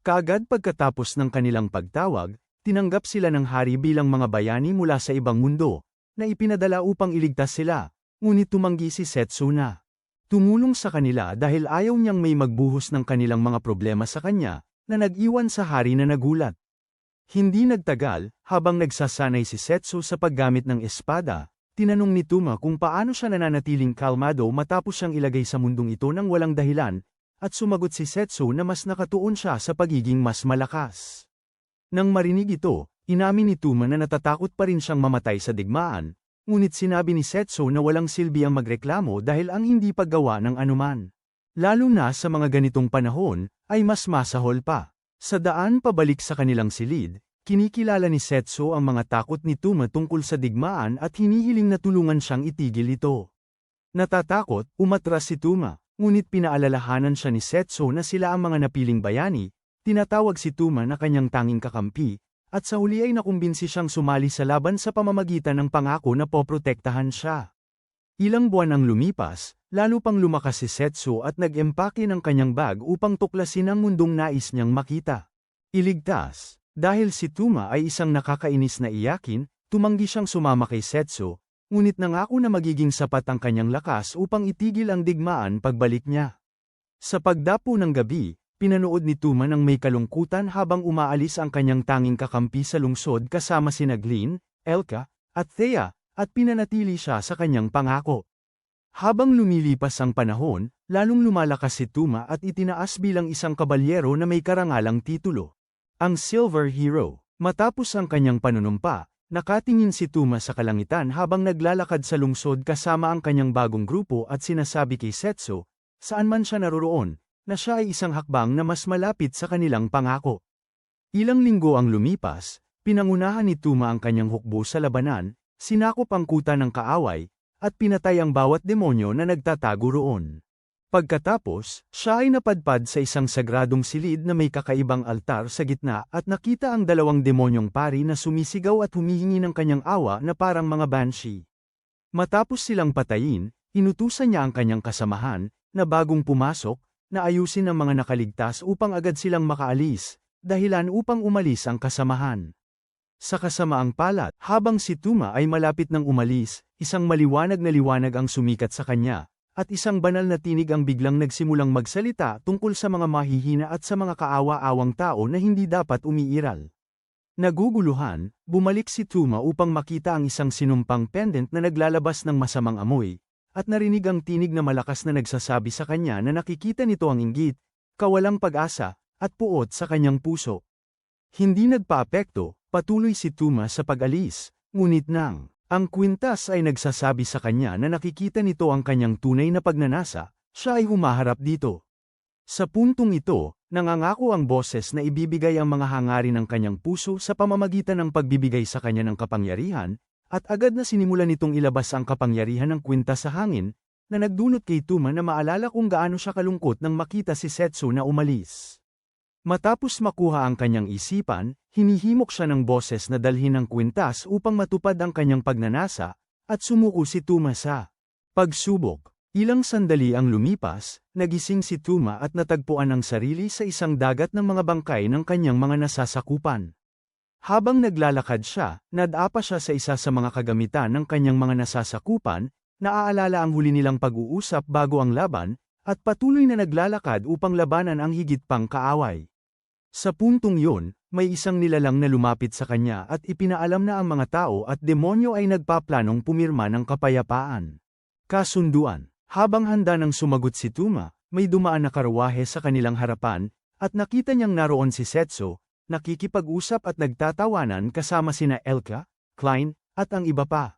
Kaagad pagkatapos ng kanilang pagtawag, tinanggap sila ng hari bilang mga bayani mula sa ibang mundo, na ipinadala upang iligtas sila, ngunit tumanggi si Setsu na tumulong sa kanila dahil ayaw niyang may magbuhos ng kanilang mga problema sa kanya, na nag-iwan sa hari na nagulat. Hindi nagtagal, habang nagsasanay si Setsu sa paggamit ng espada, tinanong ni Tuma kung paano siya nananatiling kalmado matapos siyang ilagay sa mundong ito ng walang dahilan, at sumagot si Setsu na mas nakatuon siya sa pagiging mas malakas. Nang marinig ito, inamin ni Tuma na natatakot pa rin siyang mamatay sa digmaan, ngunit sinabi ni Setsu na walang silbi ang magreklamo dahil ang hindi paggawa ng anuman, lalo na sa mga ganitong panahon, ay mas masahol pa. Sa daan pabalik sa kanilang silid, kinikilala ni Setsu ang mga takot ni Tuma tungkol sa digmaan at hinihiling na tulungan siyang itigil ito. Natatakot, umatras si Tuma, ngunit pinaalalahanan siya ni Setsu na sila ang mga napiling bayani, tinatawag si Tuma na kanyang tanging kakampi, at sa huli ay nakumbinsi siyang sumali sa laban sa pamamagitan ng pangako na poprotektahan siya. Ilang buwan ang lumipas, lalo pang lumakas si Setsu at nag-empake ng kanyang bag upang tuklasin ang mundong nais niyang makita. Iligtas. Dahil si Tuma ay isang nakakainis na iyakin, tumanggi siyang sumama kay Setsu, ngunit nangako na magiging sapat ang kanyang lakas upang itigil ang digmaan pagbalik niya. Sa pagdapo ng gabi, pinanood ni Tuma ng may kalungkutan habang umaalis ang kanyang tanging kakampi sa lungsod kasama sina Glenn, Elka, at Thea, at pinanatili siya sa kanyang pangako. Habang lumilipas ang panahon, lalong lumalakas si Tuma at itinaas bilang isang kabalyero na may karangalang titulo, ang Silver Hero. Matapos ang kanyang panunumpa, nakatingin si Tuma sa kalangitan habang naglalakad sa lungsod kasama ang kanyang bagong grupo at sinasabi kay Setsu, saan man siya naroroon, na siya ay isang hakbang na mas malapit sa kanilang pangako. Ilang linggo ang lumipas, pinangunahan ni Tuma ang kanyang hukbo sa labanan, sinakop ang kuta ng kaaway, at pinatay ang bawat demonyo na nagtatago roon. Pagkatapos, siya ay napadpad sa isang sagradong silid na may kakaibang altar sa gitna at nakita ang dalawang demonyong pari na sumisigaw at humihingi ng kanyang awa na parang mga banshee. Matapos silang patayin, inutusan niya ang kanyang kasamahan, na bagong pumasok, na ayusin ang mga nakaligtas upang agad silang makaalis, dahilan upang umalis ang kasamahan. Sa kasamaang palad, habang si Tuma ay malapit ng umalis, isang maliwanag na liwanag ang sumikat sa kanya, at isang banal na tinig ang biglang nagsimulang magsalita tungkol sa mga mahihina at sa mga kaawa-awang tao na hindi dapat umiiral. Naguguluhan, bumalik si Tuma upang makita ang isang sinumpang pendant na naglalabas ng masamang amoy, at narinig ang tinig na malakas na nagsasabi sa kanya na nakikita nito ang inggit, kawalang pag-asa, at puot sa kanyang puso. Hindi nagpaapekto, patuloy si Tuma sa pag-alis, ngunit nang ang kwintas ay nagsasabi sa kanya na nakikita nito ang kanyang tunay na pagnanasa, siya ay humaharap dito. Sa puntong ito, nangangako ang boses na ibibigay ang mga hangarin ng kanyang puso sa pamamagitan ng pagbibigay sa kanya ng kapangyarihan, at agad na sinimulan nitong ilabas ang kapangyarihan ng kwintas sa hangin, na nagdulot kay Tuma na maalala kung gaano siya kalungkot nang makita si Setsu na umalis. Matapos makuha ang kanyang isipan, hinihimok siya ng boses na dalhin ang kwintas upang matupad ang kanyang pagnanasa, at sumuko si Tuma sa pagsubok. Ilang sandali ang lumipas, nagising si Tuma at natagpuan ang sarili sa isang dagat ng mga bangkay ng kanyang mga nasasakupan. Habang naglalakad siya, nadapa siya sa isa sa mga kagamitan ng kanyang mga nasasakupan, naaalala ang huli nilang pag-uusap bago ang laban, at patuloy na naglalakad upang labanan ang higit pang kaaway. Sa puntong yun, may isang nilalang na lumapit sa kanya at ipinaalam na ang mga tao at demonyo ay nagpaplanong pumirma ng kapayapaan. Kasunduan. Habang handa nang sumagot si Tuma, may dumaan na karwahe sa kanilang harapan, at nakita niyang naroon si Setsu, nakikipag-usap at nagtatawanan kasama sina Elka, Klein, at ang iba pa.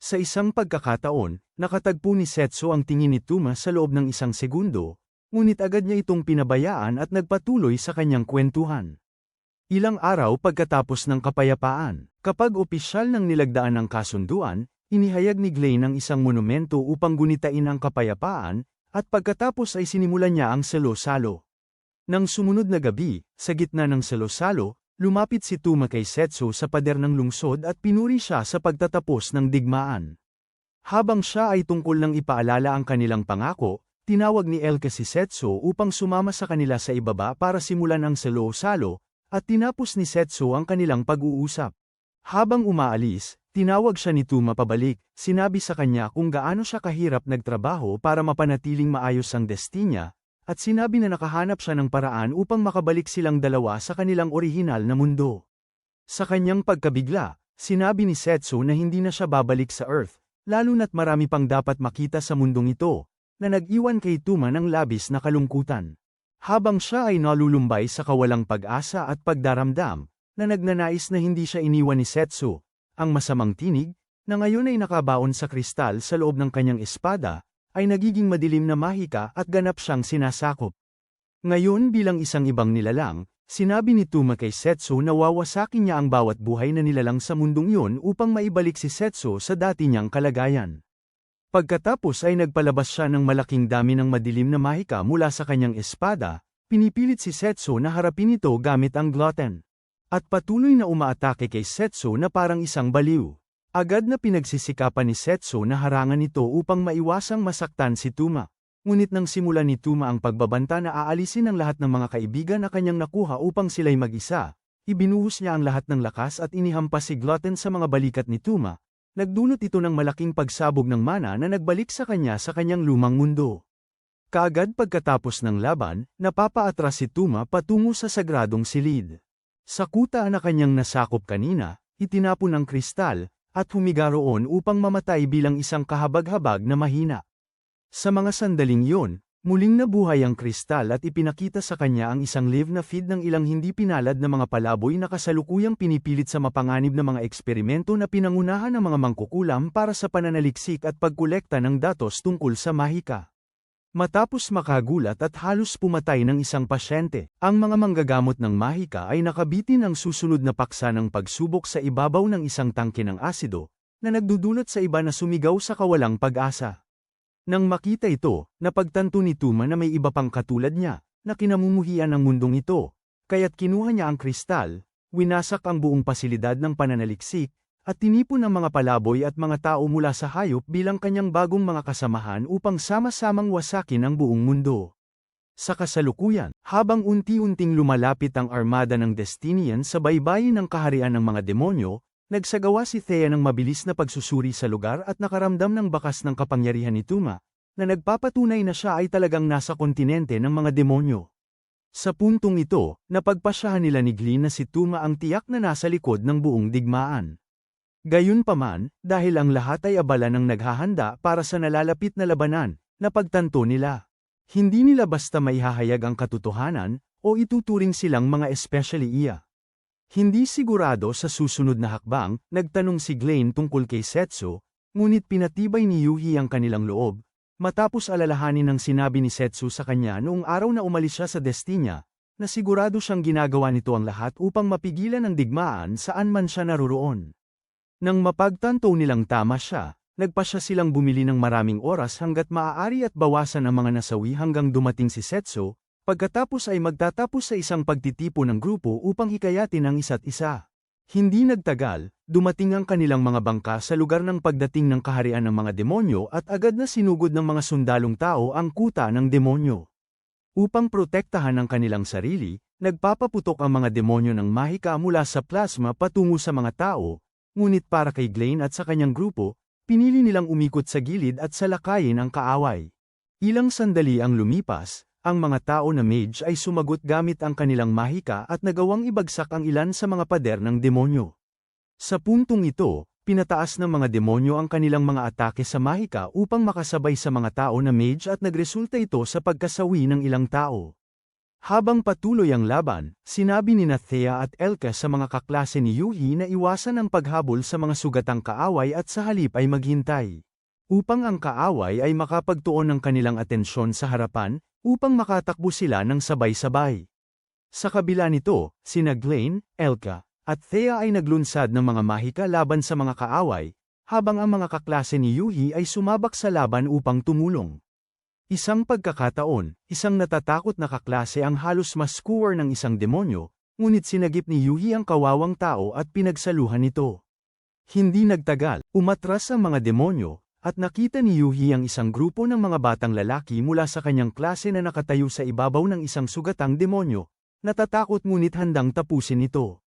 Sa isang pagkakataon, nakatagpo ni Setsu ang tingin ni Tuma sa loob ng isang segundo, ngunit agad niya itong pinabayaan at nagpatuloy sa kanyang kwentuhan. Ilang araw pagkatapos ng kapayapaan, kapag opisyal ng nilagdaan ng kasunduan, inihayag ni Glenn ang isang monumento upang gunitain ang kapayapaan, at pagkatapos ay sinimulan niya ang salo-salo. Nang sumunod na gabi, sa gitna ng salo-salo, lumapit si Tuma kay Setsu sa pader ng lungsod at pinuri siya sa pagtatapos ng digmaan. Habang siya ay tungkol nang ipaalala ang kanilang pangako, tinawag ni Elka si Setsu upang sumama sa kanila sa ibaba para simulan ang salo-salo, at tinapos ni Setsu ang kanilang pag-uusap. Habang umaalis, tinawag siya ni Tuma pabalik, sinabi sa kanya kung gaano siya kahirap nagtrabaho para mapanatiling maayos ang destiny, at sinabi na nakahanap siya ng paraan upang makabalik silang dalawa sa kanilang orihinal na mundo. Sa kanyang pagkabigla, sinabi ni Setsu na hindi na siya babalik sa Earth, lalo na't marami pang dapat makita sa mundong ito, na nag-iwan kay Tuma ng labis na kalungkutan. Habang siya ay nalulumbay sa kawalang pag-asa at pagdaramdam, na nagnanais na hindi siya iniwan ni Setsu, ang masamang tinig, na ngayon ay nakabaon sa kristal sa loob ng kanyang espada, ay nagiging madilim na mahika at ganap siyang sinasakop. Ngayon bilang isang ibang nilalang, sinabi ni Tuma kay Setsu na wawasakin niya ang bawat buhay na nilalang sa mundong yun upang maibalik si Setsu sa dati niyang kalagayan. Pagkatapos ay nagpalabas siya ng malaking dami ng madilim na mahika mula sa kanyang espada, pinipilit si Setsu na harapin ito gamit ang gluten. At patuloy na umaatake kay Setsu na parang isang baliw. Agad na pinagsisikapan ni Setsu na harangan ito upang maiwasang masaktan si Tuma. Ngunit nang simulan ni Tuma ang pagbabanta na aalisin ang lahat ng mga kaibigan na kanyang nakuha upang sila'y mag-isa, ibinuhos niya ang lahat ng lakas at inihampas si gluten sa mga balikat ni Tuma. Nagdulot ito ng malaking pagsabog ng mana na nagbalik sa kanyang lumang mundo. Kaagad pagkatapos ng laban, napapaatras si Tuma patungo sa sagradong silid. Sa kuta na kanyang nasakop kanina, itinapon ang kristal, at humiga roon upang mamatay bilang isang kahabag-habag na mahina. Sa mga sandaling yon, muling nabuhay ang kristal at ipinakita sa kanya ang isang live na feed ng ilang hindi pinalad na mga palaboy na kasalukuyang pinipilit sa mapanganib na mga eksperimento na pinangunahan ng mga mangkukulam para sa pananaliksik at pagkolekta ng datos tungkol sa mahika. Matapos makagulat at halos pumatay ng isang pasyente, ang mga manggagamot ng mahika ay nakabitin ang susunod na paksa ng pagsubok sa ibabaw ng isang tangke ng asido, na nagdudulot sa iba na sumigaw sa kawalang pag-asa. Nang makita ito, napagtanto ni Tuma na may iba pang katulad niya, na kinamumuhian ng mundong ito, kaya't kinuha niya ang kristal, winasak ang buong pasilidad ng pananaliksik, at tinipon ang mga palaboy at mga tao mula sa hayop bilang kanyang bagong mga kasamahan upang sama-samang wasakin ang buong mundo. Sa kasalukuyan, habang unti-unting lumalapit ang armada ng Destinian sa baybayin ng kaharian ng mga demonyo, nagsagawa si Thea ng mabilis na pagsusuri sa lugar at nakaramdam ng bakas ng kapangyarihan ni Tuma, na nagpapatunay na siya ay talagang nasa kontinente ng mga demonyo. Sa puntong ito, napagpasyahan nila ni Glenn na si Tuma ang tiyak na nasa likod ng buong digmaan. Gayunpaman, dahil ang lahat ay abala ng naghahanda para sa nalalapit na labanan, napagtanto nila. Hindi nila basta maihahayag ang katotohanan, o ituturing silang mga especially iya. Hindi sigurado sa susunod na hakbang, nagtanong si Glenn tungkol kay Setsu, ngunit pinatibay ni Yuhi ang kanilang loob, matapos alalahanin ng sinabi ni Setsu sa kanya noong araw na umalis siya sa Destinia, na sigurado siyang ginagawa nito ang lahat upang mapigilan ang digmaan saan man siya naroroon. Nang mapagtanto nilang tama siya, nagpasya silang bumili ng maraming oras hanggat maaari at bawasan ang mga nasawi hanggang dumating si Setsu, pagkatapos ay magtatapos sa isang pagtitipo ng grupo upang hikayatin ang isa't isa. Hindi nagtagal, dumating ang kanilang mga bangka sa lugar ng pagdating ng kaharian ng mga demonyo at agad na sinugod ng mga sundalong tao ang kuta ng demonyo. Upang protektahan ang kanilang sarili, nagpapaputok ang mga demonyo ng mahika mula sa plasma patungo sa mga tao, ngunit para kay Glenn at sa kanyang grupo, pinili nilang umikot sa gilid at salakayin ang kaaway. Ilang sandali ang lumipas, ang mga tao na mage ay sumagot gamit ang kanilang mahika at nagawang ibagsak ang ilan sa mga pader ng demonyo. Sa puntong ito, pinataas ng mga demonyo ang kanilang mga atake sa mahika upang makasabay sa mga tao na mage at nagresulta ito sa pagkasawi ng ilang tao. Habang patuloy ang laban, sinabi ni Thea at Elka sa mga kaklase ni Yuhi na iwasan ang paghabol sa mga sugatang kaaway at sa halip ay maghintay. Upang ang kaaway ay makapagtuon ng kanilang atensyon sa harapan, upang makatakbo sila ng sabay-sabay. Sa kabila nito, sina Glenn, Elka, at Thea ay naglunsad ng mga mahika laban sa mga kaaway, habang ang mga kaklase ni Yuhi ay sumabak sa laban upang tumulong. Isang pagkakataon, isang natatakot na kaklase ang halos maskuwer ng isang demonyo, ngunit sinagip ni Yuhi ang kawawang tao at pinagsaluhan ito. Hindi nagtagal, umatras ang mga demonyo, at nakita ni Yuhi ang isang grupo ng mga batang lalaki mula sa kanyang klase na nakatayo sa ibabaw ng isang sugatang demonyo, natatakot ngunit handang tapusin ito.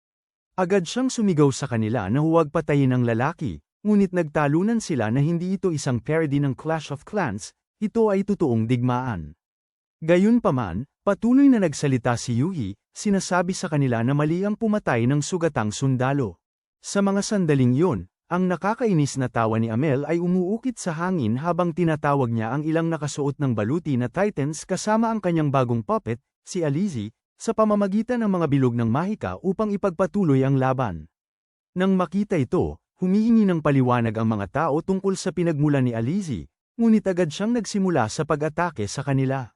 Agad siyang sumigaw sa kanila na huwag patayin ang lalaki, ngunit nagtalunan sila na hindi ito isang parody ng Clash of Clans, ito ay totoong digmaan. Gayunpaman, patuloy na nagsalita si Yuhi, sinasabi sa kanila na mali ang pumatay ng sugatang sundalo. Sa mga sandaling yun, ang nakakainis na tawa ni Amel ay umuukit sa hangin habang tinatawag niya ang ilang nakasuot ng baluti na Titans kasama ang kanyang bagong puppet, si Alizé, sa pamamagitan ng mga bilog ng mahika upang ipagpatuloy ang laban. Nang makita ito, humihingi ng paliwanag ang mga tao tungkol sa pinagmulan ni Alizé, ngunit agad siyang nagsimula sa pag-atake sa kanila.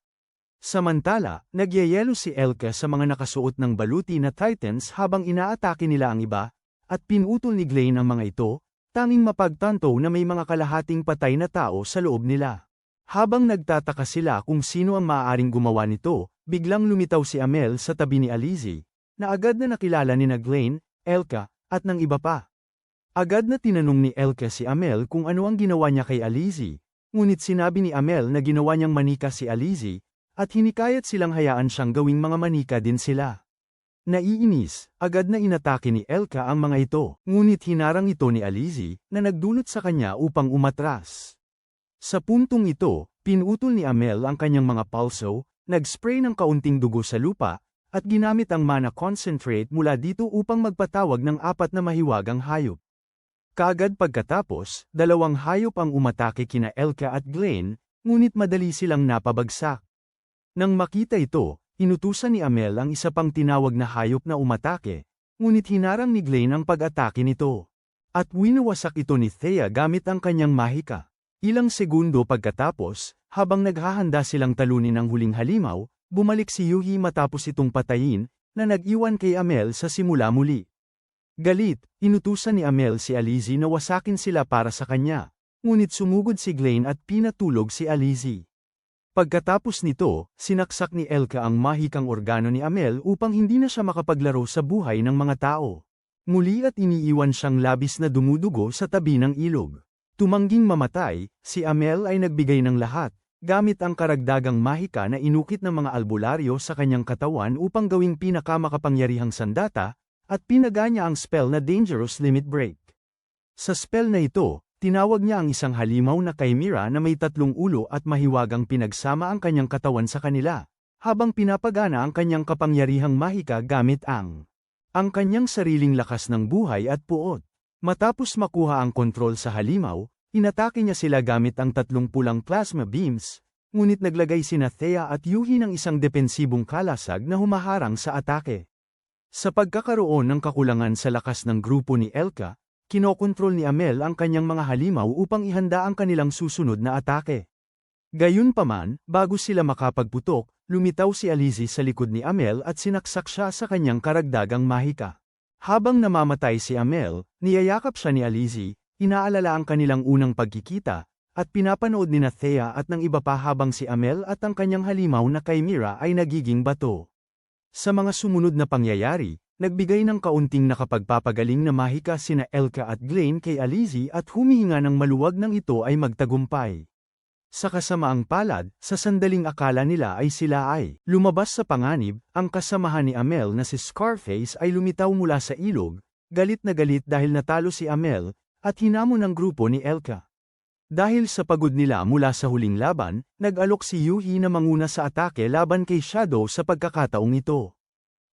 Samantala, nagyayelo si Elka sa mga nakasuot ng baluti na Titans habang inaatake nila ang iba, at pinutol ni Glenn ang mga ito, tanging mapagtanto na may mga kalahating patay na tao sa loob nila. Habang nagtataka sila kung sino ang maaaring gumawa nito, biglang lumitaw si Amel sa tabi ni Alizé, na agad na nakilala ni Glenn, Elka, at ng iba pa. Agad na tinanong ni Elka si Amel kung ano ang ginawa niya kay Alizé, ngunit sinabi ni Amel na ginawa niyang manika si Alizé, at hinikayat silang hayaan siyang gawing mga manika din sila. Naiinis, agad na inatake ni Elka ang mga ito, ngunit hinarang ito ni Alizé, na nagdulot sa kanya upang umatras. Sa puntong ito, pinutol ni Amel ang kanyang mga pulso, nag-spray ng kaunting dugo sa lupa, at ginamit ang mana concentrate mula dito upang magpatawag ng 4 na mahiwagang hayop. Kaagad pagkatapos, 2 hayop ang umatake kina Elka at Glenn, ngunit madali silang napabagsak. Nang makita ito, inutusan ni Amel ang isa pang tinawag na hayop na umatake, ngunit hinarang ni Glenn ang pag-atake nito. At winawasak ito ni Thea gamit ang kanyang mahika. Ilang segundo pagkatapos, habang naghahanda silang talunin ang huling halimaw, bumalik si Yuhi matapos itong patayin, na nag-iwan kay Amel sa simula muli. Galit, inutusan ni Amel si Alizé na wasakin sila para sa kanya, ngunit sumugod si Glenn at pinatulog si Alizé. Pagkatapos nito, sinaksak ni Elka ang mahikang organo ni Amel upang hindi na siya makapaglaro sa buhay ng mga tao. Muli at iniiwan siyang labis na dumudugo sa tabi ng ilog. Tumangging mamatay, si Amel ay nagbigay ng lahat, gamit ang karagdagang mahika na inukit ng mga albularyo sa kanyang katawan upang gawing pinakamakapangyarihang sandata, at pinaganya ang spell na Dangerous Limit Break. Sa spell na ito, tinawag niya ang isang halimaw na chimera na may 3 ulo at mahiwagang pinagsama ang kanyang katawan sa kanila, habang pinapagana ang kanyang kapangyarihang mahika gamit ang kanyang sariling lakas ng buhay at puot. Matapos makuha ang kontrol sa halimaw, inatake niya sila gamit ang 3 pulang plasma beams, ngunit naglagay sina Thea at Yuhi ng isang depensibong kalasag na humaharang sa atake. Sa pagkakaroon ng kakulangan sa lakas ng grupo ni Elka, kinokontrol ni Amel ang kanyang mga halimaw upang ihanda ang kanilang susunod na atake. Gayunpaman, bago sila makapagputok, lumitaw si Alizé sa likod ni Amel at sinaksak siya sa kanyang karagdagang mahika. Habang namamatay si Amel, niyayakap siya ni Alizé, inaalala ang kanilang unang pagkikita, at pinapanood ni Thea at ng iba pa habang si Amel at ang kanyang halimaw na chimera ay nagiging bato. Sa mga sumunod na pangyayari, nagbigay ng kaunting nakapagpapagaling na mahika sina Elka at Glenn kay Alizé at humihinga ng maluwag nang ito ay magtagumpay. Sa kasamaang palad, sa sandaling akala nila ay sila ay lumabas sa panganib, ang kasamahan ni Amel na si Scarface ay lumitaw mula sa ilog, galit na galit dahil natalo si Amel, at hinamon ng grupo ni Elka. Dahil sa pagod nila mula sa huling laban, nag-alok si Yuhi na manguna sa atake laban kay Shadow sa pagkakataong ito.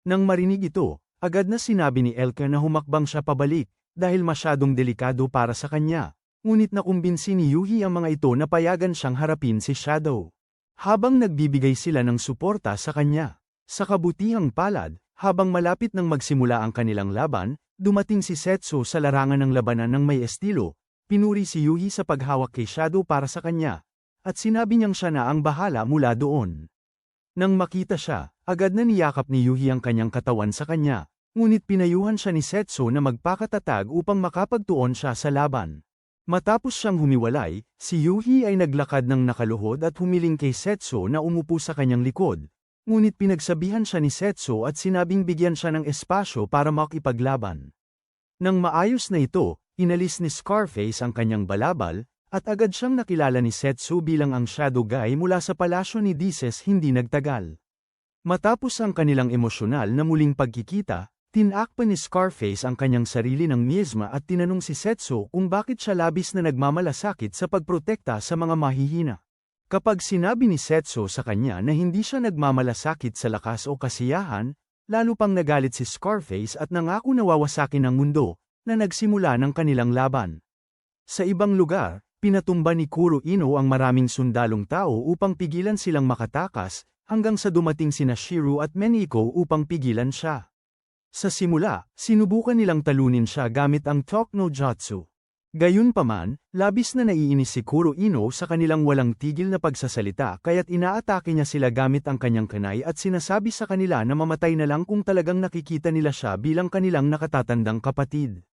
Nang marinig ito, agad na sinabi ni Elka na humakbang siya pabalik, dahil masyadong delikado para sa kanya. Ngunit nakumbinsi ni Yuhi ang mga ito na payagan siyang harapin si Shadow. Habang nagbibigay sila ng suporta sa kanya. Sa kabutihang palad, habang malapit nang magsimula ang kanilang laban, dumating si Setsu sa larangan ng labanan ng may estilo. Pinuri si Yuhi sa paghawak kay Shadow para sa kanya, at sinabi niyang siya na ang bahala mula doon. Nang makita siya, agad na niyakap ni Yuhi ang kanyang katawan sa kanya, ngunit pinayuhan siya ni Setsu na magpakatatag upang makapagtuon siya sa laban. Matapos siyang humiwalay, si Yuhi ay naglakad ng nakaluhod at humiling kay Setsu na umupo sa kanyang likod, ngunit pinagsabihan siya ni Setsu at sinabing bigyan siya ng espasyo para makipaglaban. Nang maayos na ito, inalis ni Scarface ang kanyang balabal, at agad siyang nakilala ni Setsu bilang ang Shadow Guy mula sa palasyo ni Dices hindi nagtagal. Matapos ang kanilang emosyonal na muling pagkikita, tinakpan ni Scarface ang kanyang sarili ng miasma at tinanong si Setsu kung bakit siya labis na nagmamalasakit sa pagprotekta sa mga mahihina. Kapag sinabi ni Setsu sa kanya na hindi siya nagmamalasakit sa lakas o kasiyahan, lalo pang nagalit si Scarface at nangako na wawasakin ang mundo, na nagsimula ng kanilang laban. Sa ibang lugar, pinatumba ni Kuroino ang maraming sundalong tao upang pigilan silang makatakas, hanggang sa dumating sina Shiro at Meniko upang pigilan siya. Sa simula, sinubukan nilang talunin siya gamit ang Talk no Jutsu. Gayunpaman, labis na naiinis si Kuroino sa kanilang walang tigil na pagsasalita kaya't inaatake niya sila gamit ang kanyang kanay at sinasabi sa kanila na mamatay na lang kung talagang nakikita nila siya bilang kanilang nakatatandang kapatid.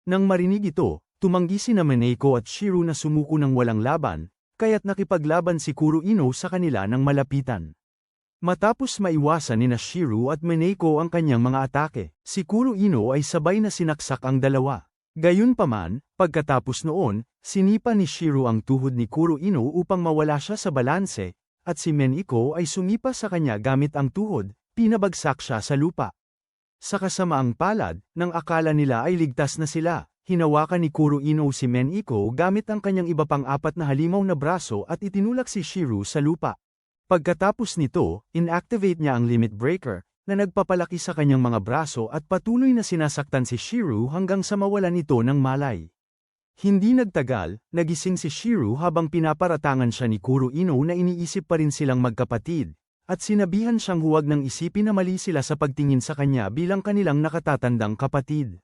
Nang marinig ito, tumanggi sina Meneko at Shiro na sumuko ng walang laban, kaya't nakipaglaban si Kuroino sa kanila ng malapitan. Matapos maiwasan ni Shiro at Meneko ang kanyang mga atake, si Kuroino ay sabay na sinaksak ang dalawa. Gayunpaman, pagkatapos noon, sinipa ni Shiro ang tuhod ni Kuroino upang mawala siya sa balanse, at si Meneko ay sumipa sa kanya gamit ang tuhod, pinabagsak siya sa lupa. Sa kasamaang palad, nang akala nila ay ligtas na sila, hinawakan ni Kuroino si Meneko gamit ang kanyang iba pang 4 na halimaw na braso at itinulak si Shiro sa lupa. Pagkatapos nito, inactivate niya ang limit breaker, na nagpapalaki sa kanyang mga braso at patuloy na sinasaktan si Shiro hanggang sa mawalan ito ng malay. Hindi nagtagal, nagising si Shiro habang pinaparatangan siya ni Kuroino na iniisip pa rin silang magkapatid, at sinabihan siyang huwag nang isipin na mali sila sa pagtingin sa kanya bilang kanilang nakatatandang kapatid.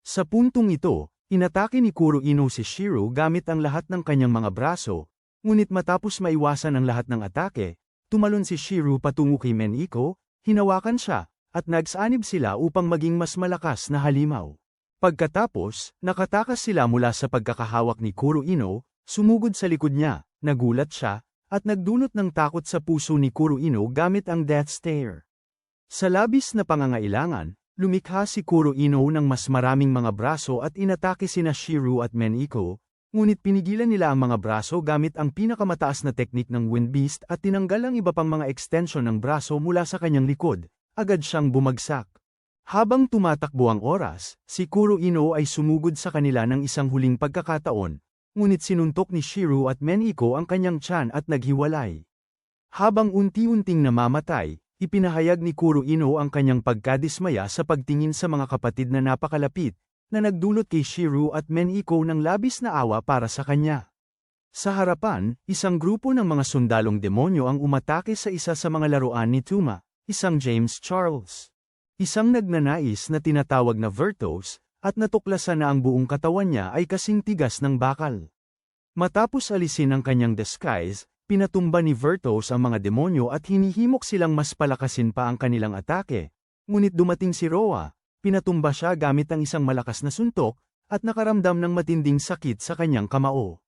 Sa puntong ito, inatake ni Kuroino si Shiro gamit ang lahat ng kanyang mga braso, ngunit matapos maiwasan ang lahat ng atake, tumalon si Shiro patungo kay Meneko, hinawakan siya, at nagsanib sila upang maging mas malakas na halimaw. Pagkatapos, nakatakas sila mula sa pagkakahawak ni Kuroino, sumugod sa likod niya, nagulat siya, at nagdulot ng takot sa puso ni Kuroino gamit ang Death Stare. Sa labis na pangangailangan, lumikha si Kuroino ng mas maraming mga braso at inatake sina Shiro at Meneko, ngunit pinigilan nila ang mga braso gamit ang pinakamataas na teknik ng Wind Beast at tinanggal ang iba pang mga extension ng braso mula sa kanyang likod, agad siyang bumagsak. Habang tumatakbo ang oras, si Kuroino ay sumugod sa kanila ng isang huling pagkakataon, ngunit sinuntok ni Shiro at Meneko ang kanyang tiyan at naghiwalay. Habang unti-unting namamatay, ipinahayag ni Kuroino ang kanyang pagkadismaya sa pagtingin sa mga kapatid na napakalapit, na nagdulot kay Shiro at Meneko ng labis na awa para sa kanya. Sa harapan, isang grupo ng mga sundalong demonyo ang umatake sa isa sa mga laruan ni Tuma, isang James Charles. Isang nagnanais na tinatawag na Vertos, at natuklasan na ang buong katawan niya ay kasing tigas ng bakal. Matapos alisin ang kanyang disguise, pinatumba ni Vertos ang mga demonyo at hinihimok silang mas palakasin pa ang kanilang atake. Ngunit dumating si Roa, pinatumba siya gamit ang isang malakas na suntok, at nakaramdam ng matinding sakit sa kanyang kamao.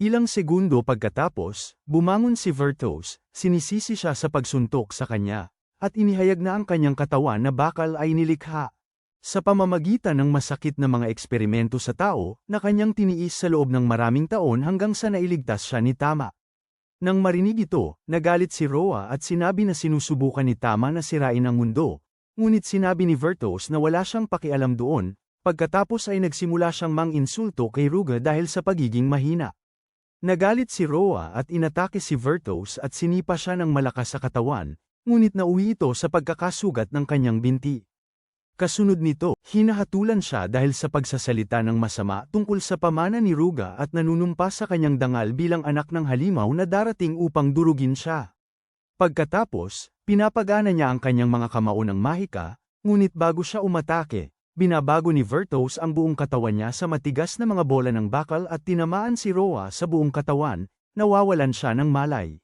Ilang segundo pagkatapos, bumangon si Vertos, sinisisi siya sa pagsuntok sa kanya, at inihayag na ang kanyang katawan na bakal ay nilikha. Sa pamamagitan ng masakit na mga eksperimento sa tao, na kanyang tiniis sa loob ng maraming taon hanggang sa nailigtas siya ni Tama. Nang marinig ito, nagalit si Roa at sinabi na sinusubukan ni Tama na sirain ang mundo. Ngunit sinabi ni Vertos na wala siyang pakialam doon, pagkatapos ay nagsimula siyang mang-insulto kay Ruga dahil sa pagiging mahina. Nagalit si Roa at inatake si Vertos at sinipa siya ng malakas sa katawan, ngunit nauwi ito sa pagkakasugat ng kanyang binti. Kasunod nito, hinahatulan siya dahil sa pagsasalita ng masama tungkol sa pamana ni Ruga at nanunumpa sa kanyang dangal bilang anak ng halimaw na darating upang durugin siya. Pagkatapos, pinapagana niya ang kanyang mga kamao ng mahika, ngunit bago siya umatake, binabago ni Vertos ang buong katawan niya sa matigas na mga bola ng bakal at tinamaan si Roa sa buong katawan, nawawalan siya ng malay.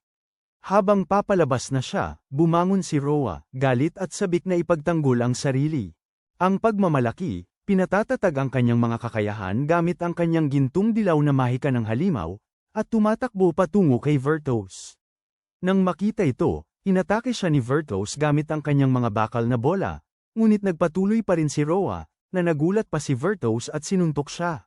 Habang papalabas na siya, bumangon si Roa, galit at sabik na ipagtanggol ang sarili. Ang pagmamalaki, pinatatatag ang kanyang mga kakayahan gamit ang kanyang gintong dilaw na mahika ng halimaw, at tumatakbo patungo kay Vertos. Nang makita ito, inatake siya ni Vertos gamit ang kanyang mga bakal na bola, ngunit nagpatuloy pa rin si Roa, na nagulat pa si Vertos at sinuntok siya.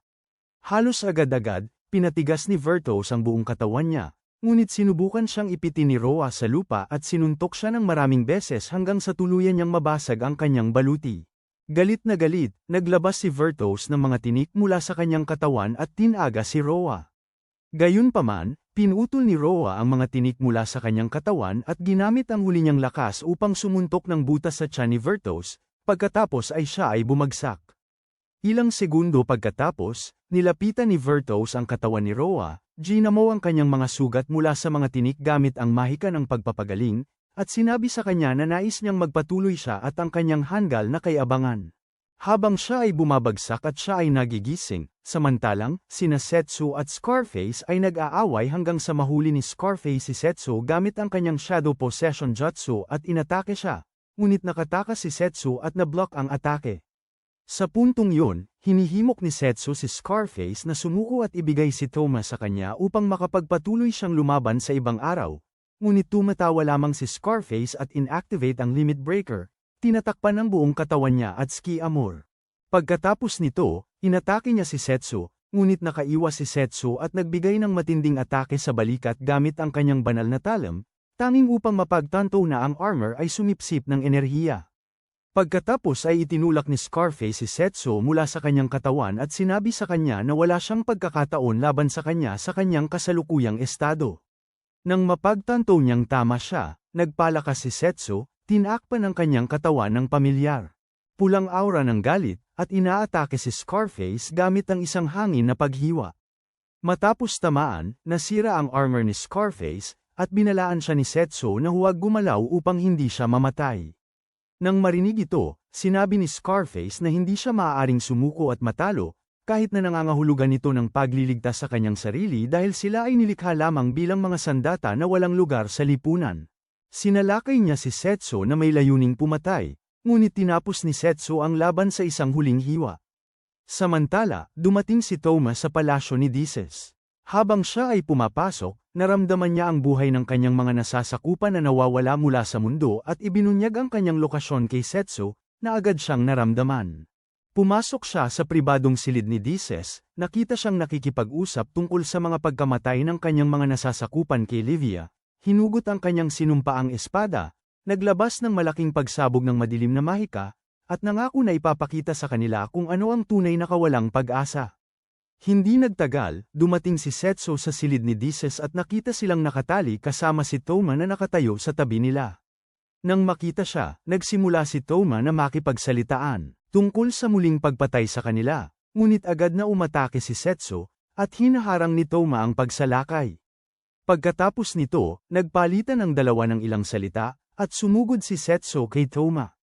Halos agad-agad, pinatigas ni Vertos ang buong katawan niya, ngunit sinubukan siyang ipitin ni Roa sa lupa at sinuntok siya ng maraming beses hanggang sa tuluyan niyang mabasag ang kanyang baluti. Galit na galit, naglabas si Vertos ng mga tinik mula sa kanyang katawan at tinaga si Roa. Gayunpaman, pinutol ni Roa ang mga tinik mula sa kanyang katawan at ginamit ang huli niyang lakas upang sumuntok ng butas sa tiyan ni Vertos, pagkatapos ay siya ay bumagsak. Ilang segundo pagkatapos, nilapitan ni Vertos ang katawan ni Roa, ginamo ang kanyang mga sugat mula sa mga tinik gamit ang mahika ng pagpapagaling, at sinabi sa kanya na nais niyang magpatuloy siya at ang kanyang hanggal na kay abangan. Habang siya ay bumabagsak at siya ay nagigising, samantalang, sina Setsu at Scarface ay nag-aaway hanggang sa mahuli ni Scarface si Setsu gamit ang kanyang Shadow Possession Jutsu at inatake siya, ngunit nakatakas si Setsu at nablock ang atake. Sa puntong yun, hinihimok ni Setsu si Scarface na sumuko at ibigay si Toma sa kanya upang makapagpatuloy siyang lumaban sa ibang araw, ngunit tumatawa lamang si Scarface at inactivate ang Limit Breaker, tinatakpan ang buong katawan niya at Ski Amor. Pagkatapos nito, inatake niya si Setsu, ngunit nakaiwas si Setsu at nagbigay ng matinding atake sa balikat gamit ang kanyang banal na talam, tanging upang mapagtanto na ang armor ay sumipsip ng enerhiya. Pagkatapos ay itinulak ni Scarface si Setsu mula sa kanyang katawan at sinabi sa kanya na wala siyang pagkakataon laban sa kanya sa kanyang kasalukuyang estado. Nang mapagtanto niyang tama siya, nagpalakas si Setsu, tinakpan ang kanyang katawan ng pamilyar. Pulang aura ng galit, at inaatake si Scarface gamit ang isang hangin na paghiwa. Matapos tamaan, nasira ang armor ni Scarface, at binalaan siya ni Setsu na huwag gumalaw upang hindi siya mamatay. Nang marinig ito, sinabi ni Scarface na hindi siya maaaring sumuko at matalo, kahit na nangangahulugan ito ng pagliligtas sa kanyang sarili dahil sila ay nilikha lamang bilang mga sandata na walang lugar sa lipunan. Sinalakay niya si Setsu na may layuning pumatay, ngunit tinapos ni Setsu ang laban sa isang huling hiwa. Samantala, dumating si Toma sa palasyo ni Dices. Habang siya ay pumapasok, naramdaman niya ang buhay ng kanyang mga nasasakupan na nawawala mula sa mundo at ibinunyag ang kanyang lokasyon kay Setsu, na agad siyang naramdaman. Pumasok siya sa pribadong silid ni Dices, nakita siyang nakikipag-usap tungkol sa mga pagkamatay ng kanyang mga nasasakupan kay Livia, hinugot ang kanyang sinumpaang espada, naglabas ng malaking pagsabog ng madilim na mahika, at nangako na ipapakita sa kanila kung ano ang tunay na kawalang pag-asa. Hindi nagtagal, dumating si Setsu sa silid ni Dices at nakita silang nakatali kasama si Toma na nakatayo sa tabi nila. Nang makita siya, nagsimula si Toma na makipagsalitaan tungkol sa muling pagpatay sa kanila, ngunit agad na umatake si Setsu, at hinaharang ni Toma ang pagsalakay. Pagkatapos nito, nagpalitan ang dalawa ng ilang salita, at sumugod si Setsu kay Toma.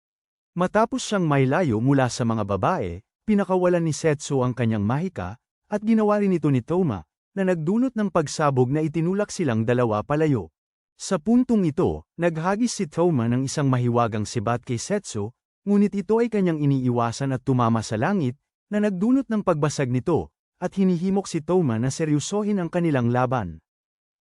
Matapos siyang mailayo mula sa mga babae, pinakawalan ni Setsu ang kanyang mahika, at ginawa rin ito ni Toma, na nagdulot ng pagsabog na itinulak silang dalawa palayo. Sa puntong ito, naghagis si Toma ng isang mahiwagang sibat kay Setsu, ngunit ito ay kanyang iniiwasan at tumama sa langit, na nagdulot ng pagbasag nito, at hinihimok si Toma na seryosohin ang kanilang laban.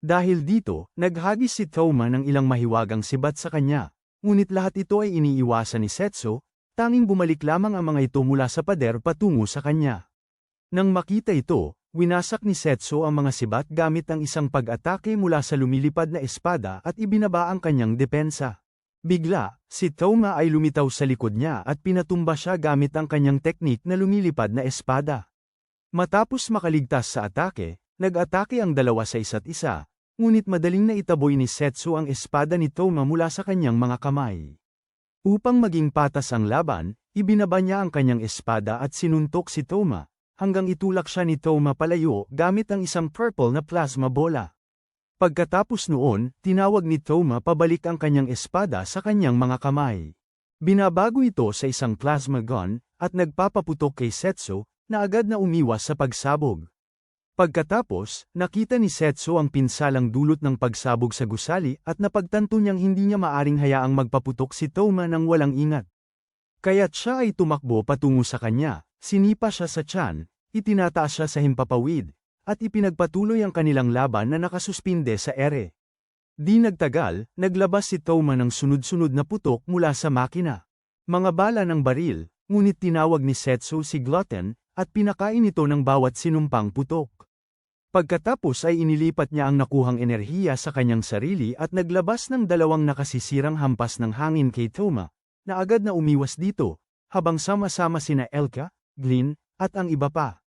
Dahil dito, naghagis si Toma ng ilang mahiwagang sibat sa kanya, ngunit lahat ito ay iniiwasan ni Setsu, tanging bumalik lamang ang mga ito mula sa pader patungo sa kanya. Nang makita ito, winasak ni Setsu ang mga sibat gamit ang isang pag-atake mula sa lumilipad na espada at ibinaba ang kanyang depensa. Bigla, si Toma ay lumitaw sa likod niya at pinatumba siya gamit ang kanyang teknik na lumilipad na espada. Matapos makaligtas sa atake, nag-atake ang dalawa sa isa't isa, ngunit madaling naitaboy ni Setsu ang espada ni Toma mula sa kanyang mga kamay. Upang maging patas ang laban, ibinaba niya ang kanyang espada at sinuntok si Toma, hanggang itulak siya ni Toma palayo gamit ang isang purple na plasma bola. Pagkatapos noon, tinawag ni Toma pabalik ang kanyang espada sa kanyang mga kamay. Binabago ito sa isang plasma gun, at nagpapaputok kay Setsu, na agad na umiwas sa pagsabog. Pagkatapos, nakita ni Setsu ang pinsalang dulot ng pagsabog sa gusali at napagtanto niyang hindi niya maaring hayaang magpaputok si Toma nang walang ingat. Kaya't siya ay tumakbo patungo sa kanya, sinipa siya sa tiyan, itinataas siya sa himpapawid, at ipinagpatuloy ang kanilang laban na nakasuspinde sa ere. Di nagtagal, naglabas si Toma ng sunod-sunod na putok mula sa makina. Mga bala ng baril, ngunit tinawag ni Setsu si Glutton, at pinakain ito ng bawat sinumpang putok. Pagkatapos ay inilipat niya ang nakuhang enerhiya sa kanyang sarili at naglabas ng dalawang nakasisirang hampas ng hangin kay Toma, na agad na umiwas dito, habang sama-sama sina Elka, Glynn, at ang iba pa.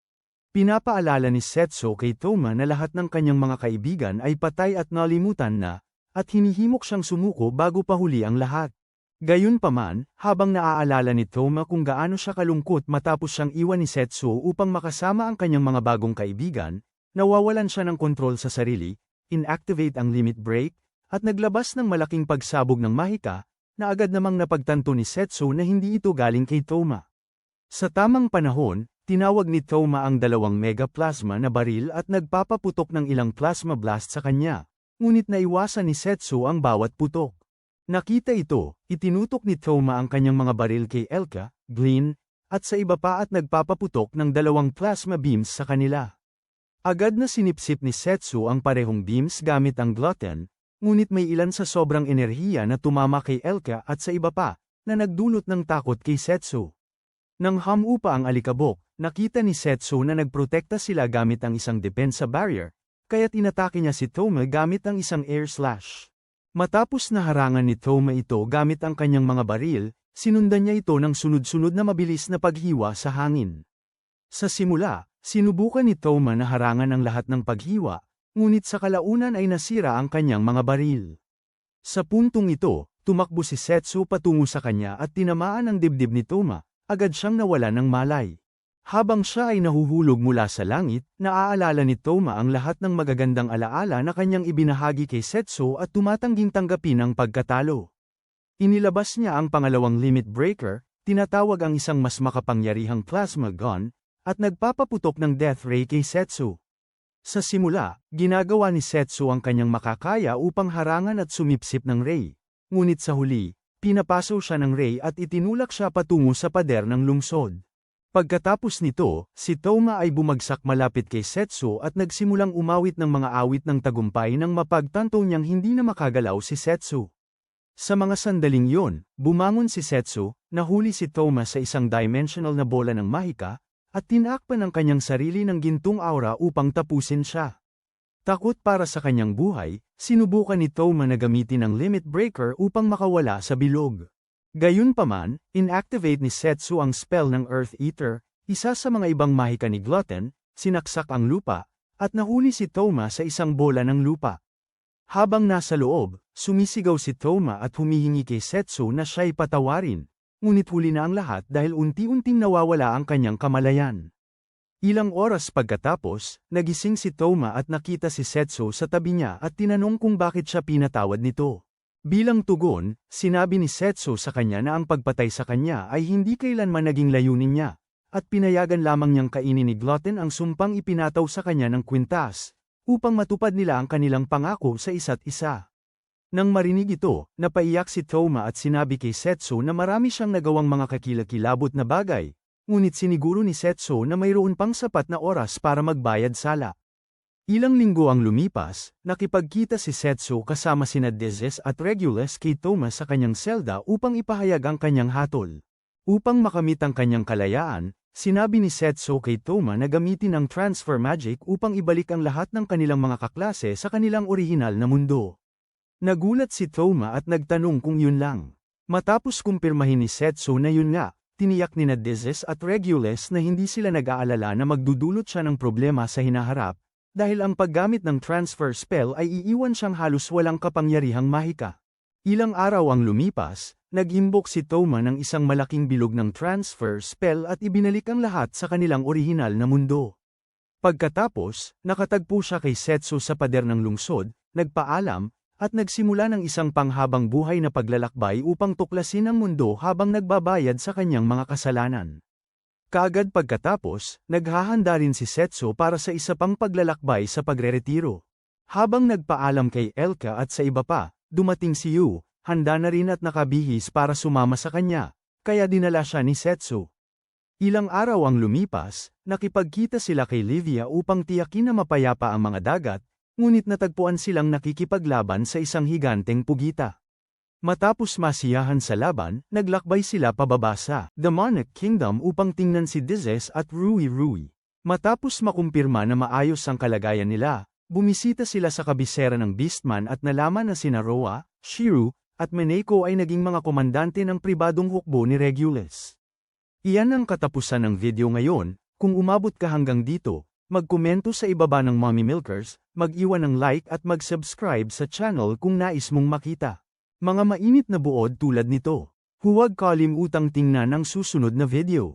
Pinapaalala ni Setsu kay Toma na lahat ng kanyang mga kaibigan ay patay at nalimutan na, at hinihimok siyang sumuko bago pa huli ang lahat. Gayunpaman, habang naaalala ni Toma kung gaano siya kalungkot matapos siyang iwan ni Setsu upang makasama ang kanyang mga bagong kaibigan, nawawalan siya ng kontrol sa sarili, inactivate ang limit break, at naglabas ng malaking pagsabog ng mahika, na agad namang napagtanto ni Setsu na hindi ito galing kay Toma. Sa tamang panahon, tinawag ni Toma ang dalawang mega plasma na baril at nagpapaputok ng ilang plasma blast sa kanya, ngunit naiwasan ni Setsu ang bawat putok. Nakita ito, itinutok ni Toma ang kanyang mga baril kay Elka, Glynn, at sa iba pa at nagpapaputok ng dalawang plasma beams sa kanila. Agad na sinipsip ni Setsu ang parehong beams gamit ang gluten, ngunit may ilan sa sobrang enerhiya na tumama kay Elka at sa iba pa, na nagdulot ng takot kay Setsu. Nang hamu pa ang alikabok, nakita ni Setsu na nagprotekta sila gamit ang isang depensa barrier, kaya't inatake niya si Toma gamit ang isang air slash. Matapos na harangan ni Toma ito gamit ang kanyang mga baril, sinundan niya ito ng sunod-sunod na mabilis na paghiwa sa hangin. Sa simula, sinubukan ni Toma na harangan ang lahat ng paghiwa, ngunit sa kalaunan ay nasira ang kanyang mga baril. Sa puntong ito, tumakbo si Setsu patungo sa kanya at tinamaan ang dibdib ni Toma, agad siyang nawalan ng malay. Habang siya ay nahuhulog mula sa langit, naaalala ni Toma ang lahat ng magagandang alaala na kanyang ibinahagi kay Setsu at tumatangging tanggapin ang pagkatalo. Inilabas niya ang pangalawang limit breaker, tinatawag ang isang mas makapangyarihang plasma gun, at nagpapaputok ng death ray kay Setsu. Sa simula, ginagawa ni Setsu ang kanyang makakaya upang harangan at sumipsip ng ray. Ngunit sa huli, pinapaso siya ng ray at itinulak siya patungo sa pader ng lungsod. Pagkatapos nito, si Toma ay bumagsak malapit kay Setsu at nagsimulang umawit ng mga awit ng tagumpay nang mapagtanto niyang hindi na makagalaw si Setsu. Sa mga sandaling yon, bumangon si Setsu, nahuli si Toma sa isang dimensional na bola ng mahika, at tinakpan ang kanyang sarili ng gintong aura upang tapusin siya. Takot para sa kanyang buhay, sinubukan ni Toma na gamitin ang limit breaker upang makawala sa bilog. Gayunpaman, inactivate ni Setsu ang spell ng Earth Eater, isa sa mga ibang mahika ni Gluten, sinaksak ang lupa, at nahuli si Toma sa isang bola ng lupa. Habang nasa loob, sumisigaw si Toma at humihingi kay Setsu na siya'y patawarin. Ngunit huli na ang lahat dahil unti-unting nawawala ang kanyang kamalayan. Ilang oras pagkatapos, nagising si Toma at nakita si Setsu sa tabi niya at tinanong kung bakit siya pinatawad nito. Bilang tugon, sinabi ni Setsu sa kanya na ang pagpatay sa kanya ay hindi kailanman naging layunin niya, at pinayagan lamang niyang kainin ni Gluten ang sumpang ipinataw sa kanya ng kwintas, upang matupad nila ang kanilang pangako sa isa't isa. Nang marinig ito, napaiyak si Toma at sinabi kay Setsu na marami siyang nagawang mga kakilakilabot na bagay, ngunit siniguro ni Setsu na mayroon pang sapat na oras para magbayad sala. Ilang linggo ang lumipas, nakipagkita si Setsu kasama sina Dezes at Regulus kay Toma sa kanyang selda upang ipahayag ang kanyang hatol. Upang makamit ang kanyang kalayaan, sinabi ni Setsu kay Toma na gamitin ang transfer magic upang ibalik ang lahat ng kanilang mga kaklase sa kanilang orihinal na mundo. Nagulat si Toma at nagtanong kung yun lang. Matapos kumpirmahin ni Setsu na yun nga, tiniyak ni Dezes at Regulus na hindi sila nag-aalala na magdudulot siya ng problema sa hinaharap, dahil ang paggamit ng transfer spell ay iiwan siyang halos walang kapangyarihang mahika. Ilang araw ang lumipas, naghimbok si Toma ng isang malaking bilog ng transfer spell at ibinalik ang lahat sa kanilang orihinal na mundo. Pagkatapos, nakatagpo siya kay Setsu sa pader ng lungsod, nagpaalam, at nagsimula ng isang panghabang buhay na paglalakbay upang tuklasin ang mundo habang nagbabayad sa kanyang mga kasalanan. Kaagad pagkatapos, naghahanda rin si Setsu para sa isa pang paglalakbay sa pagreretiro. Habang nagpaalam kay Elka at sa iba pa, dumating si Yu, handa na rin at nakabihis para sumama sa kanya, kaya dinala siya ni Setsu. Ilang araw ang lumipas, nakipagkita sila kay Livia upang tiyakin na mapayapa ang mga dagat, ngunit natagpuan silang nakikipaglaban sa isang higanteng pugita. Matapos masiyahan sa laban, naglakbay sila pababa sa Demonic Kingdom upang tingnan si Dezes at Rui Rui. Matapos makumpirma na maayos ang kalagayan nila, bumisita sila sa kabisera ng Beastman at nalaman na sina Roa, Shiru, at Minako ay naging mga komandante ng pribadong hukbo ni Regulus. Iyan ang katapusan ng video ngayon. Kung umabot ka hanggang dito, magkomento sa ibaba ng Mommy Milkers, mag-iwan ng like at mag-subscribe sa channel kung nais mong makita mga mainit na buod tulad nito. Huwag kalimutang tingnan ang susunod na video.